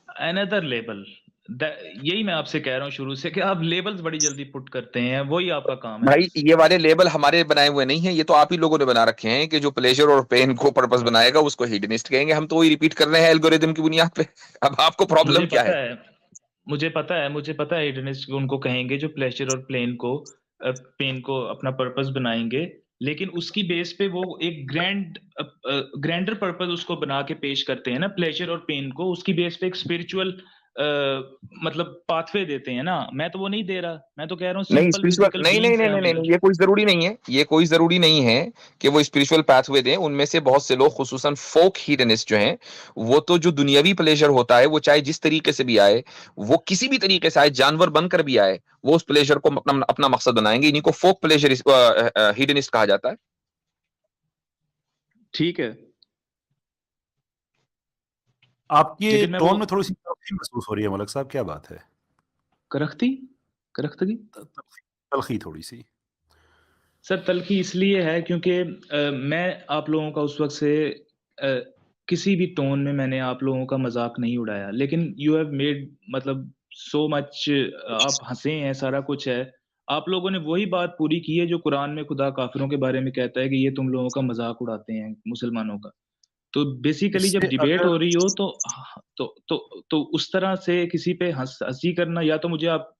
अनदर लेबल यही मैं आपसे कह रहा हूँ शुरू से कि आप लेबल्स बड़ी जल्दी पुट करते हैं, वही आपका काम है भाई बस। ये वाले लेबल हमारे बनाए हुए नहीं है, ये तो आप ही लोगों ने बना रखे हैं कि जो प्लेजर और पेन को पर्पस बनाएगा उसको हिडनिस्ट कहेंगे। हम तो वही रिपीट कर रहे हैं एल्गोरिदम की बुनियाद पे। अब आपको मुझे प्रॉब्लम क्या पता है? है मुझे पता है हिडनिस्ट उनको कहेंगे जो प्लेज़र और पेन को अपना पर्पस बनाएँगे, लेकिन उसकी बेस पे वो एक ग्रैंडर पर्पस उसको बना के पेश करते हैं ना प्लेज़र और पेन को, उसकी बेस पे एक स्पिरिचुअल अ, मतलब पाथवे देते हैं ना, मैं तो वो नहीं दे रहा, मैं तो कह रहा हूँ नहीं सिंपल स्पिरिचुअल, फिज़िकल नहीं नहीं बीइंग्स नहीं हैं नहीं हम नहीं इधर। नहीं, ये कोई जरूरी नहीं है, ये कोई जरूरी नहीं है कि वो स्पिरिचुअल पाथवे दें। उनमें से बहुत से लोग खुसूसन फोक हीडनिस्ट जो हैं, वो तो जो दुनियावी प्लेजर होता है वो चाहे जिस तरीके से भी आए, वो किसी भी तरीके से आए, जानवर बनकर भी आए, वो उस प्लेजर को अपना अपना मकसद बनाएंगे। इन्हीं को फोक प्लेजर हीडनिस्ट कहा जाता है। ठीक है, आपके लेकिन मैं वो टोन में थोड़ी-सी तलख़ी महसूस हो रही है मलिक साहब, क्या बात है? करख्ती करख्तगी तलख़ी थोड़ी-सी। सर तल्ख़ी इसलिए है क्योंकि मैं आप लोगों का उस वक़्त से किसी भी टोन में मैंने आप लोगों का मज़ाक नहीं उड़ाया। लेकिन यू हैव मेड मतलब सो मच आप हँसे हैं, सारा कुछ है। आप लोगों ने वही बात पूरी की है जो कुरान में खुदा काफ़िरों के बारे में कहता है कि ये तुम लोगों का मज़ाक उड़ाते हैं, मुसलमानों का। तो बेसिकली जब इससे डिबेट अगर हो रही हो तो उस तरह से किसी पे हँसी करना या तो मुझे आप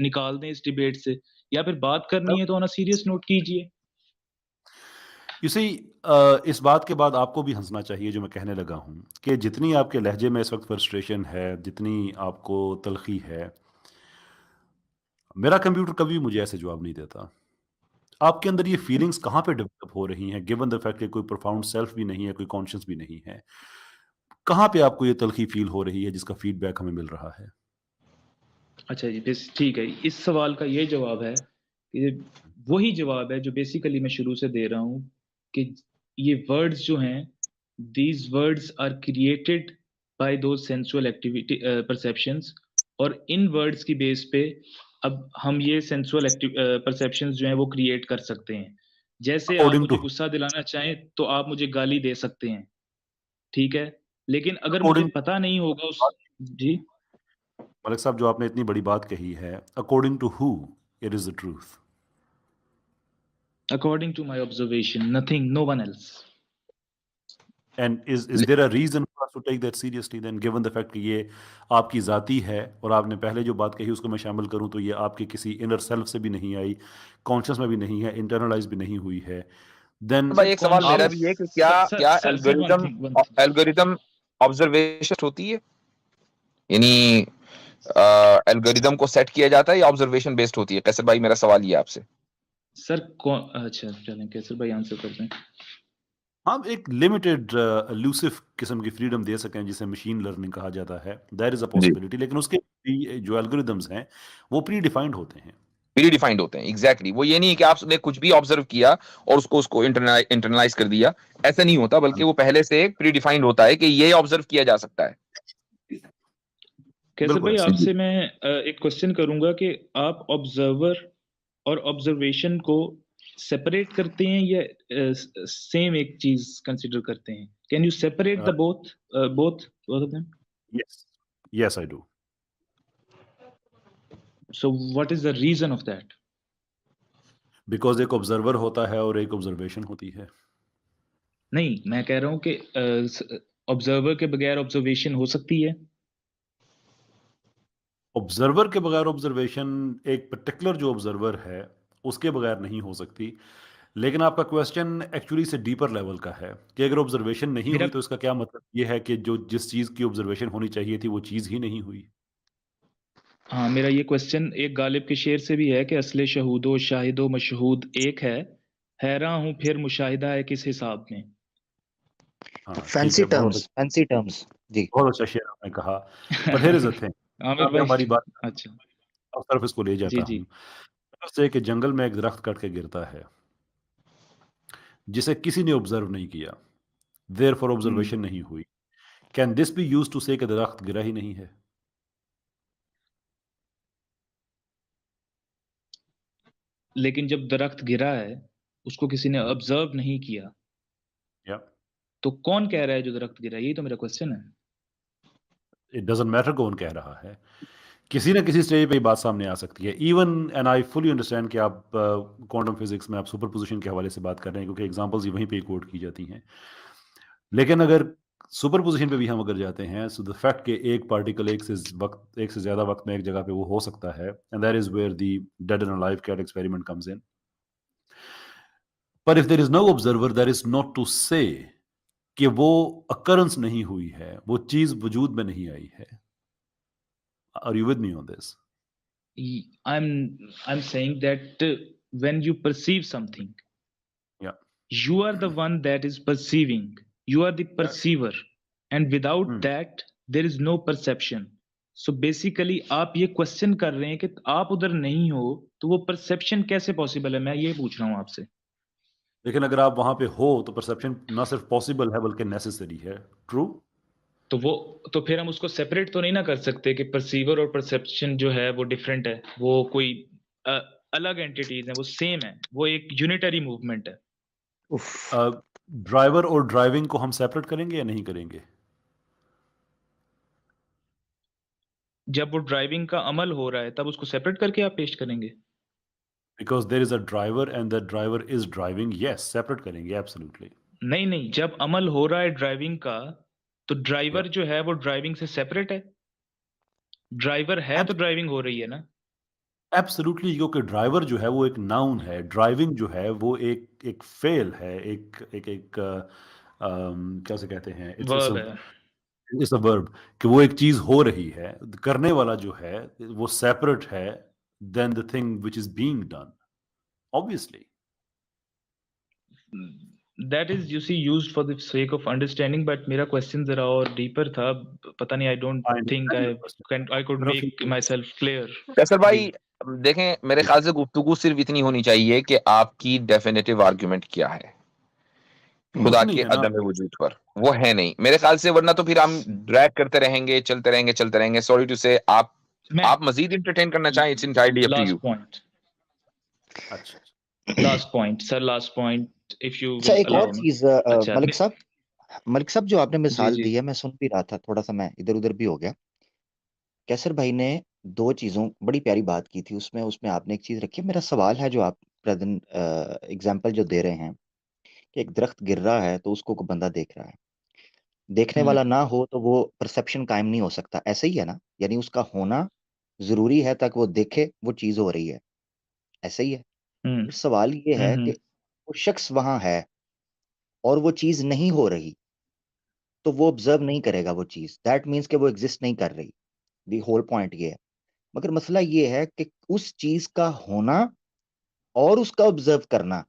निकाल दें इस डिबेट से या फिर बात करनी है तो ऑन अ सीरियस नोट कीजिए। यू सी इस बात के बाद आपको भी हँसना चाहिए जो मैं कहने लगा हूँ कि जितनी आपके लहजे में इस वक़्त फ्रस्ट्रेशन है, जितनी आपको तलख़ी है, मेरा कंप्यूटर कभी भी मुझे ऐसे जवाब नहीं देता। आपके अंदर ये फीलिंग्स कहाँ पे डेवलप हो रही हैं गिवन द फैक्ट कि कोई प्रोफाउंड सेल्फ भी नहीं है, कोई कॉन्शियस भी नहीं है। कहाँ पे आपको ये तलख़ी फ़ील हो रही है जिसका फ़ीडबैक हमें मिल रहा है? अच्छा जी, बेस ठीक है। इस सवाल का ये जवाब है कि वही जवाब है जो बेसिकली मैं शुरू से दे रहा हूँ कि ये वर्ड्स जो हैं, these words are created by those sensual perceptions और इन वर्ड्स की बेस पे अब हम ये सेंसुअल परसेप्शंस जो हैं वो क्रिएट कर सकते हैं। जैसे आप अकॉर्डिंग मुझे टू गुस्सा दिलाना चाहें, तो आप मुझे गाली दे सकते हैं, ठीक है? लेकिन अगर मुझे अकॉर्डिंग पता नहीं होगा उस जी? मलिक साहब जो आपने इतनी बड़ी बात कही है, according to who it is the truth? According to my observation, nothing, no one else. And is there a reason for has to take that seriously then, given the fact कि ये आपकी ज़ाती है और आपने पहले जो बात कही उसको मैं शामिल करूं तो ये आपके किसी इनर सेल्फ से भी नहीं आई, कॉन्शियस में भी नहीं है, इंटरनलाइज भी नहीं हुई है, देन भाई सर एक सवाल मेरा भी है कि क्या कॉन्शियस क्या sir sir one algorithm thing one thing algorithm observation होती है, यानी एल्गोरिदम को सेट किया जाता है या ऑब्जर्वेशन बेस्ड होती है? कैसर भाई मेरा सवाल ये है आपसे। सर अच्छा चलें कैसर भाई आंसर करते हैं। हम एक लिमिटेड एलूसिव किस्म की फ्रीडम दे सकें जिसे मशीन लर्निंग कहा जाता है, दैट इज अ पॉसिबिलिटी, लेकिन उसके भी जो एल्गोरिदम्स हैं वो प्री डिफाइंड होते हैं। प्री डिफाइंड होते हैं, एग्जैक्टली वो ये नहीं है कि आपने कुछ भी ऑब्जर्व किया और उसको उसको इंटरनलाइज कर दिया, ऐसा नहीं होता, बल्कि वो पहले से प्री डिफाइंड होता है कि ये ऑब्जर्व किया जा सकता है। कैसर बिल्कुल भाई ऐसा। आपसे मैं एक क्वेश्चन करूंगा कि आप ऑब्जर्वर और ऑब्जर्वेशन को सेपरेट करते हैं या सेम एक चीज कंसीडर करते हैं? Can you separate the both of them? Yes, yes I do. So what is the reason of that? Because एक ऑब्जर्वर होता है और एक ऑब्जर्वेशन होती है। नहीं, मैं कह रहा हूं कि ऑब्जर्वर के बगैर ऑब्जर्वेशन हो सकती है। ऑब्जर्वर के बगैर ऑब्जर्वेशन, एक पर्टिकुलर जो ऑब्जर्वर है उसके बगैर नहीं हो सकती, लेकिन आपका क्वेश्चन एक्चुअली से डीपर लेवल का है कि अगर ऑब्जर्वेशन नहीं मेरा हुई तो इसका क्या मतलब ये है कि जो जिस चीज़ की ऑब्जर्वेशन होनी चाहिए थी वो चीज़ ही नहीं हुई। हाँ, मेरा ये क्वेश्चन एक गालिब के शेर से भी है कि असले शहूदो शाहिदो मशहूद एक है, हैरान हूँ फिर मुशाहिदा है किस हिसाब में। हाँ ठीक फैंसी है, फैंसी टर्म्स जी। बहुत अच्छा शेर आपने कहा, but here is the thing, Aamir मैं हमारी भाई बात अच्छा उस तरफ इसको ले जाता जी हूँ। जी से कि जंगल में एक दरख्त कट के गिरता है जिसे किसी ने ऑब्जर्व नहीं किया, देयर फॉर ऑब्जर्वेशन नहीं हुई, can this be use to say कि दरख्त गिरा ही नहीं है? लेकिन जब दरख्त गिरा है उसको किसी ने ऑब्जर्व नहीं किया, या तो कौन कह रहा है जो दरख्त गिरा है? यही तो मेरा क्वेश्चन है। इट डजंट मैटर कौन कह रहा है, किसी ना किसी स्टेज पे ये बात सामने आ सकती है। Even and I fully understand कि आप क्वांटम फिजिक्स में आप सुपर पोजिशन के हवाले से बात कर रहे हैं क्योंकि एग्जांपल्स वहीं पे कोट की जाती हैं, लेकिन अगर सुपर पोजिशन पे भी हम अगर जाते हैं, सो द फैक्ट कि एक पार्टिकल एक से ज्यादा वक्त में एक जगह पे वो हो सकता है, and that is where the dead and alive cat experiment comes in. पर if there is no observer, that is not to say कि वो अकरेंस नहीं हुई है, वो चीज वजूद में नहीं आई है। Are you with me on this? I'm saying that when you perceive something, या you are the one that is perceiving, you are the perceiver, and without that there is no perception. So basically आप ये question कर रहे हैं कि आप उधर नहीं हो तो वो परसेप्शन कैसे पॉसिबल है? मैं ये पूछ रहा हूँ आपसे। लेकिन अगर आप वहां पे हो तो परसेप्शन ना सिर्फ पॉसिबल है बल्कि नेसेसरी है। ट्रू। तो फिर हम उसको सेपरेट तो नहीं ना कर सकते कि परसीवर और परसेप्शन जो है वो डिफरेंट है, वो कोई अलग एंटिटीज है, वो सेम है, वो एक यूनिटरी मूवमेंट है। ड्राइवर और ड्राइविंग को हम सेपरेट करेंगे या नहीं करेंगे? जब वो ड्राइविंग का अमल हो रहा है तब उसको सेपरेट करके आप पेश करेंगे? Because there is a driver and the driver is driving, yes separate करेंगे एब्सोल्युटली। नहीं नहीं, जब अमल हो रहा है ड्राइविंग का तो ड्राइवर जो है वो ड्राइविंग से सेपरेट है। ड्राइवर है तो ड्राइविंग हो रही है ना। एब्सोल्युटली, क्योंकि ड्राइवर जो है वो एक नाउन है, ड्राइविंग जो है वो एक फेल है, एक एक एक क्या से कहते हैं, वर्ब है। इट्स अ वर्ब, कि वो एक चीज हो रही है, करने वाला जो है वो सेपरेट है then the thing which is being done, obviously. That is you see used for the sake of understanding, but मेरा क्वेश्चन जरा और डीपर था। पता नहीं, I don't think I could make myself clear. Qaiser भाई देखें, मेरे ख्याल से गुफ्तगू सिर्फ इतनी होनी चाहिए कि आपकी डेफिनेटिव आर्गुमेंट क्या है खुदा नहीं के है ना। अदम वजूद पर। वो है नहीं मेरे ख्याल से, वरना तो फिर हम ड्रैग करते रहेंगे, चलते रहेंगे। सॉरी टू से, आप मजीद इंटरटेन करना चाहें, it's entirely up to you. Last point, अच्छा last point sir, last point if you अच्छा विल एक और अलाउ मी। चीज अच्छा मलिक साहब जो आपने जी मिसाल जी दी है मैं सुन भी रहा था, थोड़ा सा मैं इधर उधर भी हो गया। कैसर भाई ने दो चीजों बड़ी प्यारी बात की थी, उसमें उसमें आपने एक चीज रखी है। मेरा सवाल है जो आप प्रेजेंट एग्जाम्पल जो दे रहे हैं कि एक दरख्त गिर रहा है तो उसको कोई बंदा देख रहा है, देखने वाला ना हो तो वो परसेप्शन कायम नहीं हो सकता, ऐसा ही है ना? यानी उसका होना जरूरी है ताकि वो देखे वो चीज हो रही है, ऐसा ही है। फिर सवाल ये है कि वो शख्स वहां है और वो चीज नहीं हो रही, तो वो ऑब्जर्व नहीं करेगा वो चीज, दैट मीन्स कि वो एग्जिस्ट नहीं कर रही। दी होल पॉइंट ये है। मगर मसला ये है कि उस चीज का होना और उसका ऑब्जर्व करना,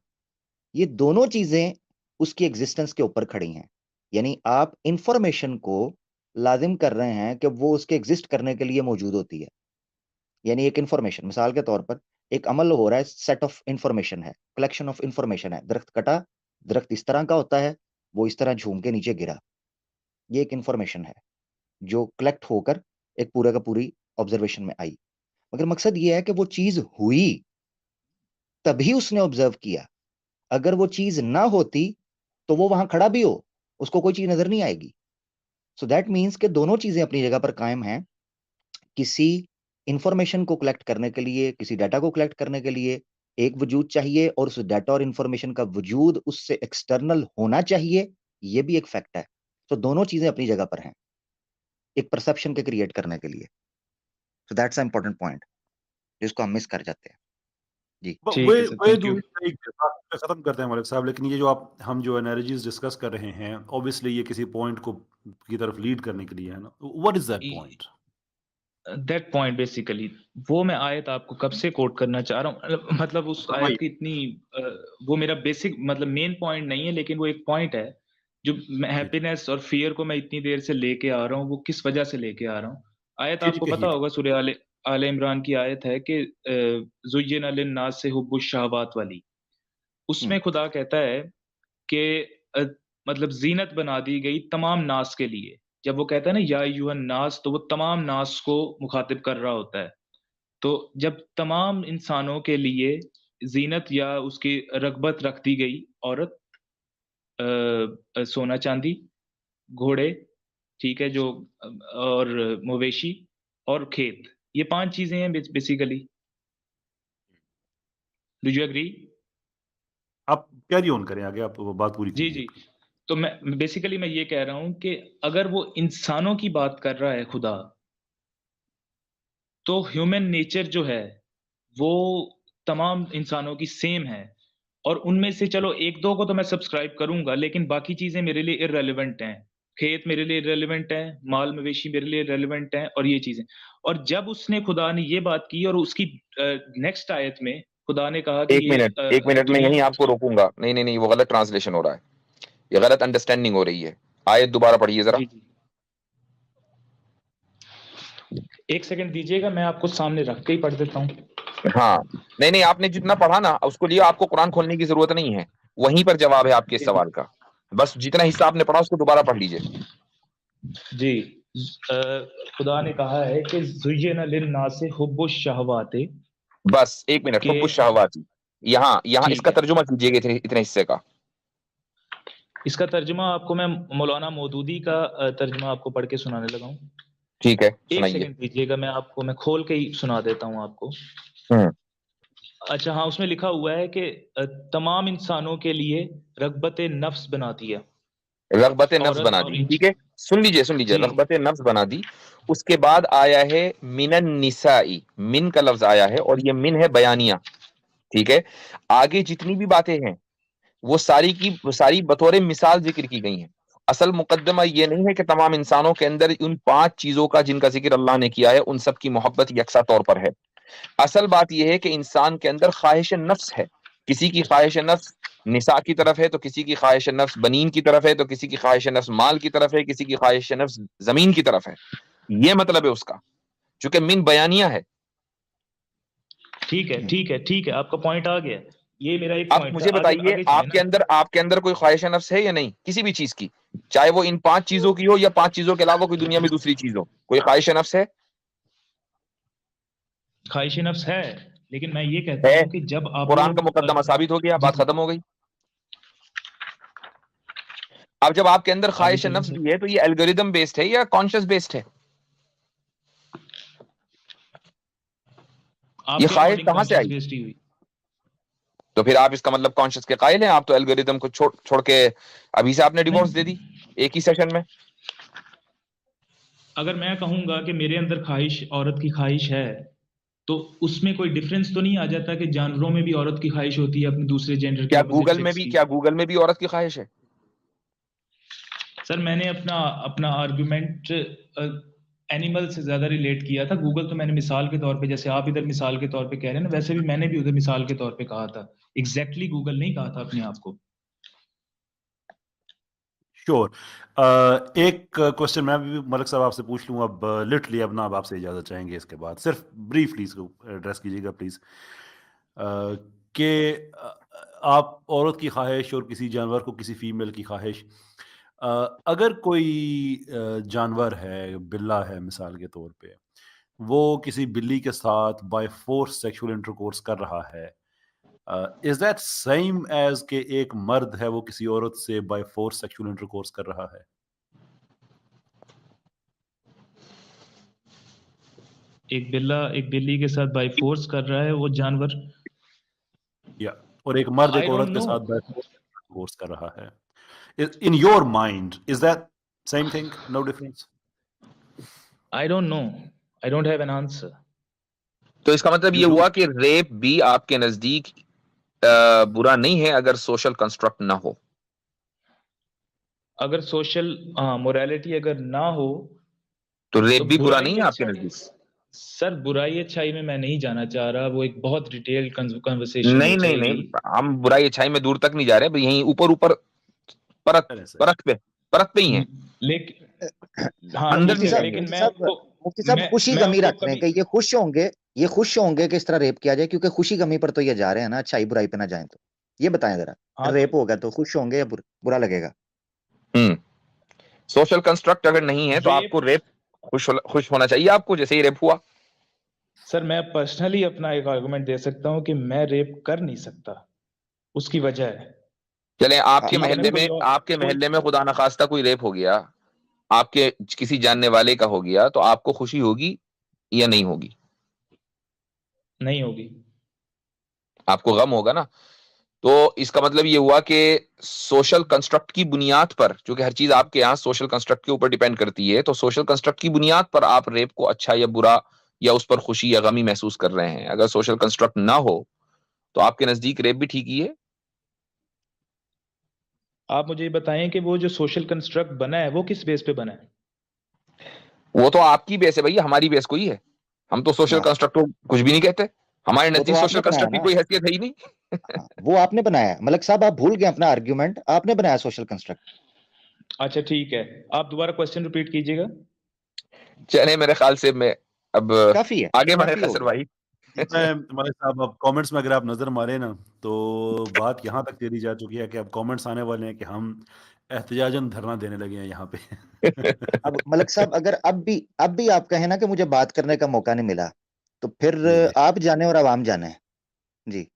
ये दोनों चीजें उसकी एग्जिस्टेंस के ऊपर खड़ी हैं। यानी आप इंफॉर्मेशन को लाजिम कर रहे हैं कि वो उसके एग्जिस्ट करने के लिए मौजूद होती है। यानी एक इंफॉर्मेशन, मिसाल के तौर पर एक अमल हो रहा है, सेट ऑफ इंफॉर्मेशन है, कलेक्शन ऑफ इंफॉर्मेशन है। दरख्त कटा, दरख्त इस तरह का होता है, वो इस तरह झूम के नीचे गिरा, ये एक इंफॉर्मेशन है जो कलेक्ट होकर एक पूरा का पूरी ऑब्जर्वेशन में आई। मगर मकसद ये है कि वो चीज हुई तभी उसने ऑब्जर्व किया। अगर वो चीज ना होती तो वो वहां खड़ा भी हो, उसको कोई चीज नजर नहीं आएगी। सो दैट मीन्स कि दोनों चीजें अपनी जगह पर कायम हैं। किसी इंफॉर्मेशन को कलेक्ट करने के लिए, किसी डाटा को कलेक्ट करने के लिए एक वजूद चाहिए, और उस डाटा और इंफॉर्मेशन का वजूद उससे एक्सटर्नल होना चाहिए, ये भी एक फैक्ट है। तो दोनों चीजें अपनी जगह पर हैं एक परसेप्शन के क्रिएट करने के लिए। So that's a important point जिसको हम मिस कर जाते हैं। जी ठीक है सर, थैंक यू। खत्म करते हैं मलिक साहब, लेकिन ये जो हम जो एनालॉजीज डिस्कस कर रहे हैं, ऑब्वियसली ये किसी पॉइंट को की तरफ लीड करने के लिए है ना। What is that point? That point basically वो मैं आयत आपको कब से कोट करना चाह रहा हूँ, मतलब उस आयत की इतनी वो मेरा बेसिक मतलब मेन पॉइंट नहीं है, लेकिन वो एक पॉइंट है जो हैप्पीनेस और फियर को मैं इतनी देर से लेके आ रहा हूँ। वो किस वजह से लेके आ रहा हूँ? आयत आपको पता होगा, सूरह आले इमरान की आयत है कि ज़ुय्यिना लिन्नास से हुब्बुश शहवात वाली। उसमें खुदा कहता है कि मतलब ज़ीनत बना दी गई तमाम नास के लिए। जब वो कहता है ना या अय्युहन नास, तो वो तमाम नास को मुखातिब कर रहा होता है। तो जब तमाम इंसानों के लिए ज़ीनत या उसकी रग़बत रख दी गई, औरत, सोना चांदी, घोड़े, ठीक है, जो और मवेशी और खेत, ये 5 चीज़ें हैं बेसिकली। Do you agree? आप कैरी ऑन करें आगे, आप वो बात पूरी जी, कीजिए। जी। तो मैं बेसिकली मैं ये कह रहा हूँ कि अगर वो इंसानों की बात कर रहा है खुदा, तो ह्यूमन नेचर जो है, वो तमाम इंसानों की सेम है, और उनमें से चलो 1-2 को तो मैं सब्सक्राइब करूँगा, लेकिन बाकी चीज़ें मेरे लिए इर्रेलेवेंट हैं। खेत मेरे लिए इर्रेलेवेंट है, माल-मवेशी मेरे लिए इर्रेलेवेंट हैं, और ये चीज़ें। और जब उसने खुदा ने ये बात की, और उसकी नेक्स्ट आयत में खुदा ने कहा कि ये 1 मिनट में दुनिया यहीं आपको रोकूंगा। नहीं, वो गलत ट्रांसलेशन हो रहा है, ये गलत अंडरस्टैंडिंग हो रही है। आयत दोबारा पढ़िए जरा। जी, जी। 1 सेकंड दीजिएगा, मैं आपको सामने रख के ही पढ़ देता हूँ। हाँ, नहीं, आपने जितना पढ़ा ना उसको लिए आपको कुरान खोलने की जरूरत नहीं है, वहीं पर जवाब है आपके इस सवाल का। बस जितना हिस्सा आपने पढ़ा उसको दोबारा पढ़ लीजिए। जी। खुदा ने कहा है कि ज़ुय्यिना लिन्नासि हुब्बुश शहवाति। बस 1 मिनट, के हुब्बुश शहवाती, यहाँ ठीक इसका है। तर्जुमा कीजिएगा इतने हिस्से का। इसका तर्जुमा आपको मैं मौलाना मौदूदी का तर्जुमा आपको पढ़ के सुनाने लगा हूँ। ठीक है, 1 सुनाइए। सेकंड दीजिएगा, मैं खोल के ही सुना देता हूँ आपको। अच्छा हाँ, उसमें लिखा हुआ है कि तमाम इंसानों के लिए रग़बत नफ्स बना दिया। रग़बत नफ्स औरत बना और दी, ठीक है, सुन लीजिए, जी। रग़बत नफ्स बना दी। उसके बाद आया है मिनन निसाई, मिन का लफ्ज आया है, और ये मिन है बयानिया, ठीक है। आगे जितनी भी बातें हैं वो सारी की सारी बतौर मिसाल जिक्र की गई हैं। असल मुकद्दमा ये नहीं है कि तमाम इंसानों के अंदर उन 5 चीजों का जिनका जिक्र अल्लाह ने किया है उन सब की मोहब्बत यकसा तौर पर है। असल बात यह है कि इंसान के अंदर ख्वाहिश नफ्स है। किसी की ख्वाहिश नफ्स निसा की तरफ है, तो किसी की ख्वाहिश नफ्स बनीन की तरफ है, तो किसी की ख्वाहिश नफ्स माल की तरफ है, किसी की ख्वाहिश नफ्स जमीन की तरफ है। ये मतलब है उसका, चूंकि मिन बयानिया है। ठीक है, आपका पॉइंट आ गया। ये मेरा एक अब पॉइंट था। मुझे बताइए, आगे चलें ना। आपके अंदर कोई ख्वाहिश नफ्स है या नहीं, किसी भी चीज की, चाहे वो इन 5 चीजों की हो या 5 चीजों के अलावा कोई दुनिया में दूसरी चीज हो, कोई ख्वाहिश नफ्स है? ख्वाहिश नफ्स है, लेकिन मैं ये कहता हूँ कि जब आप कुरान का लोग मुकद्दमा साबित हो गया, जी, बात जी। खत्म हो गई। अब जब आपके अंदर आगे ख्वाहिश चलें नफ्स सर। भी है, तो ये एल्गोरिदम बेस्ड है या कॉन्शियस बेस्ड है? ये आपके ख्वाहिश अकॉर्डिंग कहां से कॉन्शियस आई? बेस्ड ही हुई। तो फिर आप इसका मतलब कॉन्शियस के कायल हैं, आप तो एल्गोरिदम को छोड़ के अभी से आपने डिवोर्स दे दी एक ही सेशन में। अगर मैं कहूंगा कि मेरे अंदर ख्वाहिश औरत की ख्वाहिश है, तो उसमें कोई डिफरेंस तो नहीं आ जाता कि जानवरों में भी औरत की ख्वाहिश होती है अपने दूसरे जेंडर के ऑपोजिट सेक्स की? क्या गूगल में भी औरत की ख्वाहिश है? सर मैंने अपना अपना आर्गुमेंट एनिमल से ज्यादा रिलेट किया था। गूगल तो मैंने मिसाल के तौर पे, जैसे आप इधर मिसाल के तौर पे कह रहे हैं ना, वैसे भी मैंने भी उधर मिसाल के तौर पे कहा था। एग्जैक्टली गूगल नहीं कहा था अपने आप को। श्योर। एक क्वेश्चन मैं भी मलिक साहब आपसे पूछ लूँ अब, लिटरली अब ना, अब आपसे इजाज़त चाहेंगे इसके बाद, सिर्फ ब्रीफली इसको एड्रेस कीजिएगा प्लीज़, कि आप औरत की ख्वाहिश और किसी जानवर को, किसी फीमेल की ख्वाहिश, अगर कोई जानवर है, बिल्ला है मिसाल के तौर पे, वो किसी बिल्ली के साथ बाय फोर्स सेक्सुअल इंटरकोर्स कर रहा है, इज दैट सेम एज के एक मर्द है वो किसी औरत से बाय फोर्स सेक्सुअल इंटरकोर्स कर रहा है? एक बिल्ली के साथ बाय फोर्स कर रहा है वो जानवर? या और एक मर्द आई एक डोंट औरत के नो। साथ बाय फोर्स इंटरकोर्स कर रहा है, in your mind is that same thing, no difference? I don't know, I don't have an answer. तो इसका मतलब ये You do? हुआ कि रेप भी आपके नजदीक बुरा नहीं है अगर सोशल कंस्ट्रक्ट ना हो। अगर सोशल मोरालिटी अगर ना हो तो रेप तो भी बुरा बुराई नहीं है आपके अच्छाई, नजदीक? सर बुराई अच्छाई में मैं नहीं जाना चाह रहा, वो एक बहुत डिटेल्ड कन्वर्सेशन नहीं हो नहीं जाएगी। नहीं, हम बुराई अच्छाई में दूर तक नहीं जा रहे, यहीं ऊपर ऊपर परत अरे सर, परत पे ही है, लेकिन हाँ अंदर ठीक नहीं है, जाएंगे। लेकिन मुफ्ती साहब खुशी मैं गमी उसको रखते हैं कभी कि ये खुश होंगे कि इस तरह रेप किया जाए, क्योंकि खुशी गमी पर तो ये जा रहे हैं ना, अच्छाई बुराई पे ना जाएं। तो ये बताएं जरा, हाँ रेप होगा तो खुश होंगे या बुरा लगेगा? सोशल कंस्ट्रक्ट अगर नहीं है तो आपको रेप खुश होना चाहिए आपको, जैसे ही रेप हुआ। सर मैं पर्सनली अपना एक आर्गुमेंट दे सकता हूँ कि मैं रेप कर नहीं सकता, उसकी वजह है चले आपके कि महल्ले अगर में खुदा न खास्ता कोई रेप हो गया, आपके किसी जानने वाले का हो गया, तो आपको खुशी होगी या नहीं होगी? नहीं होगी। आपको गम होगा ना। तो इसका मतलब ये हुआ कि सोशल कंस्ट्रक्ट की बुनियाद पर, क्योंकि हर चीज आपके यहाँ सोशल कंस्ट्रक्ट के ऊपर डिपेंड करती है, तो सोशल कंस्ट्रक्ट की बुनियाद पर आप रेप को अच्छा या बुरा या उस पर खुशी या गमी महसूस कर रहे हैं। अगर सोशल कंस्ट्रक्ट ना हो तो आपके नजदीक रेप भी ठीक ही है। आप मुझे ये बताएं कि वो जो सोशल कंस्ट्रक्ट बना है वो किस बेस पे बना है? वो तो आपकी बेस है भैया, हमारी बेस कोई है? हम तो सोशल हाँ, कंस्ट्रक्ट को कुछ भी नहीं कहते, हमारे वो तो नजदीक सोशल आपने बनाया कंस्ट्रक्ट की ना। कोई हैसियत है ही नहीं। हाँ, वो आपने बनाया मलिक साहब, आप भूल गए अपना आर्ग्यूमेंट, आपने बनाया सोशल कंस्ट्रक्ट। अच्छा ठीक है, आप दोबारा क्वेश्चन रिपीट कीजिएगा। चले, मेरे ख्याल से मैं अब काफी है, आगे बढ़े काफी हो खसर गया। भाई। मलिक साहब अब कमेंट्स में अगर आप नजर मारे ना, तो बात यहाँ तक चली जा चुकी है कि अब कमेंट्स आने वाले हैं कि हम एहतजाजन धरना देने लगे हैं यहाँ पे। अब मलिक साहब अगर अब भी आप कहें ना कि मुझे बात करने का मौका नहीं मिला, तो फिर जी, जी। आप जाने और आवाम जाने। जी।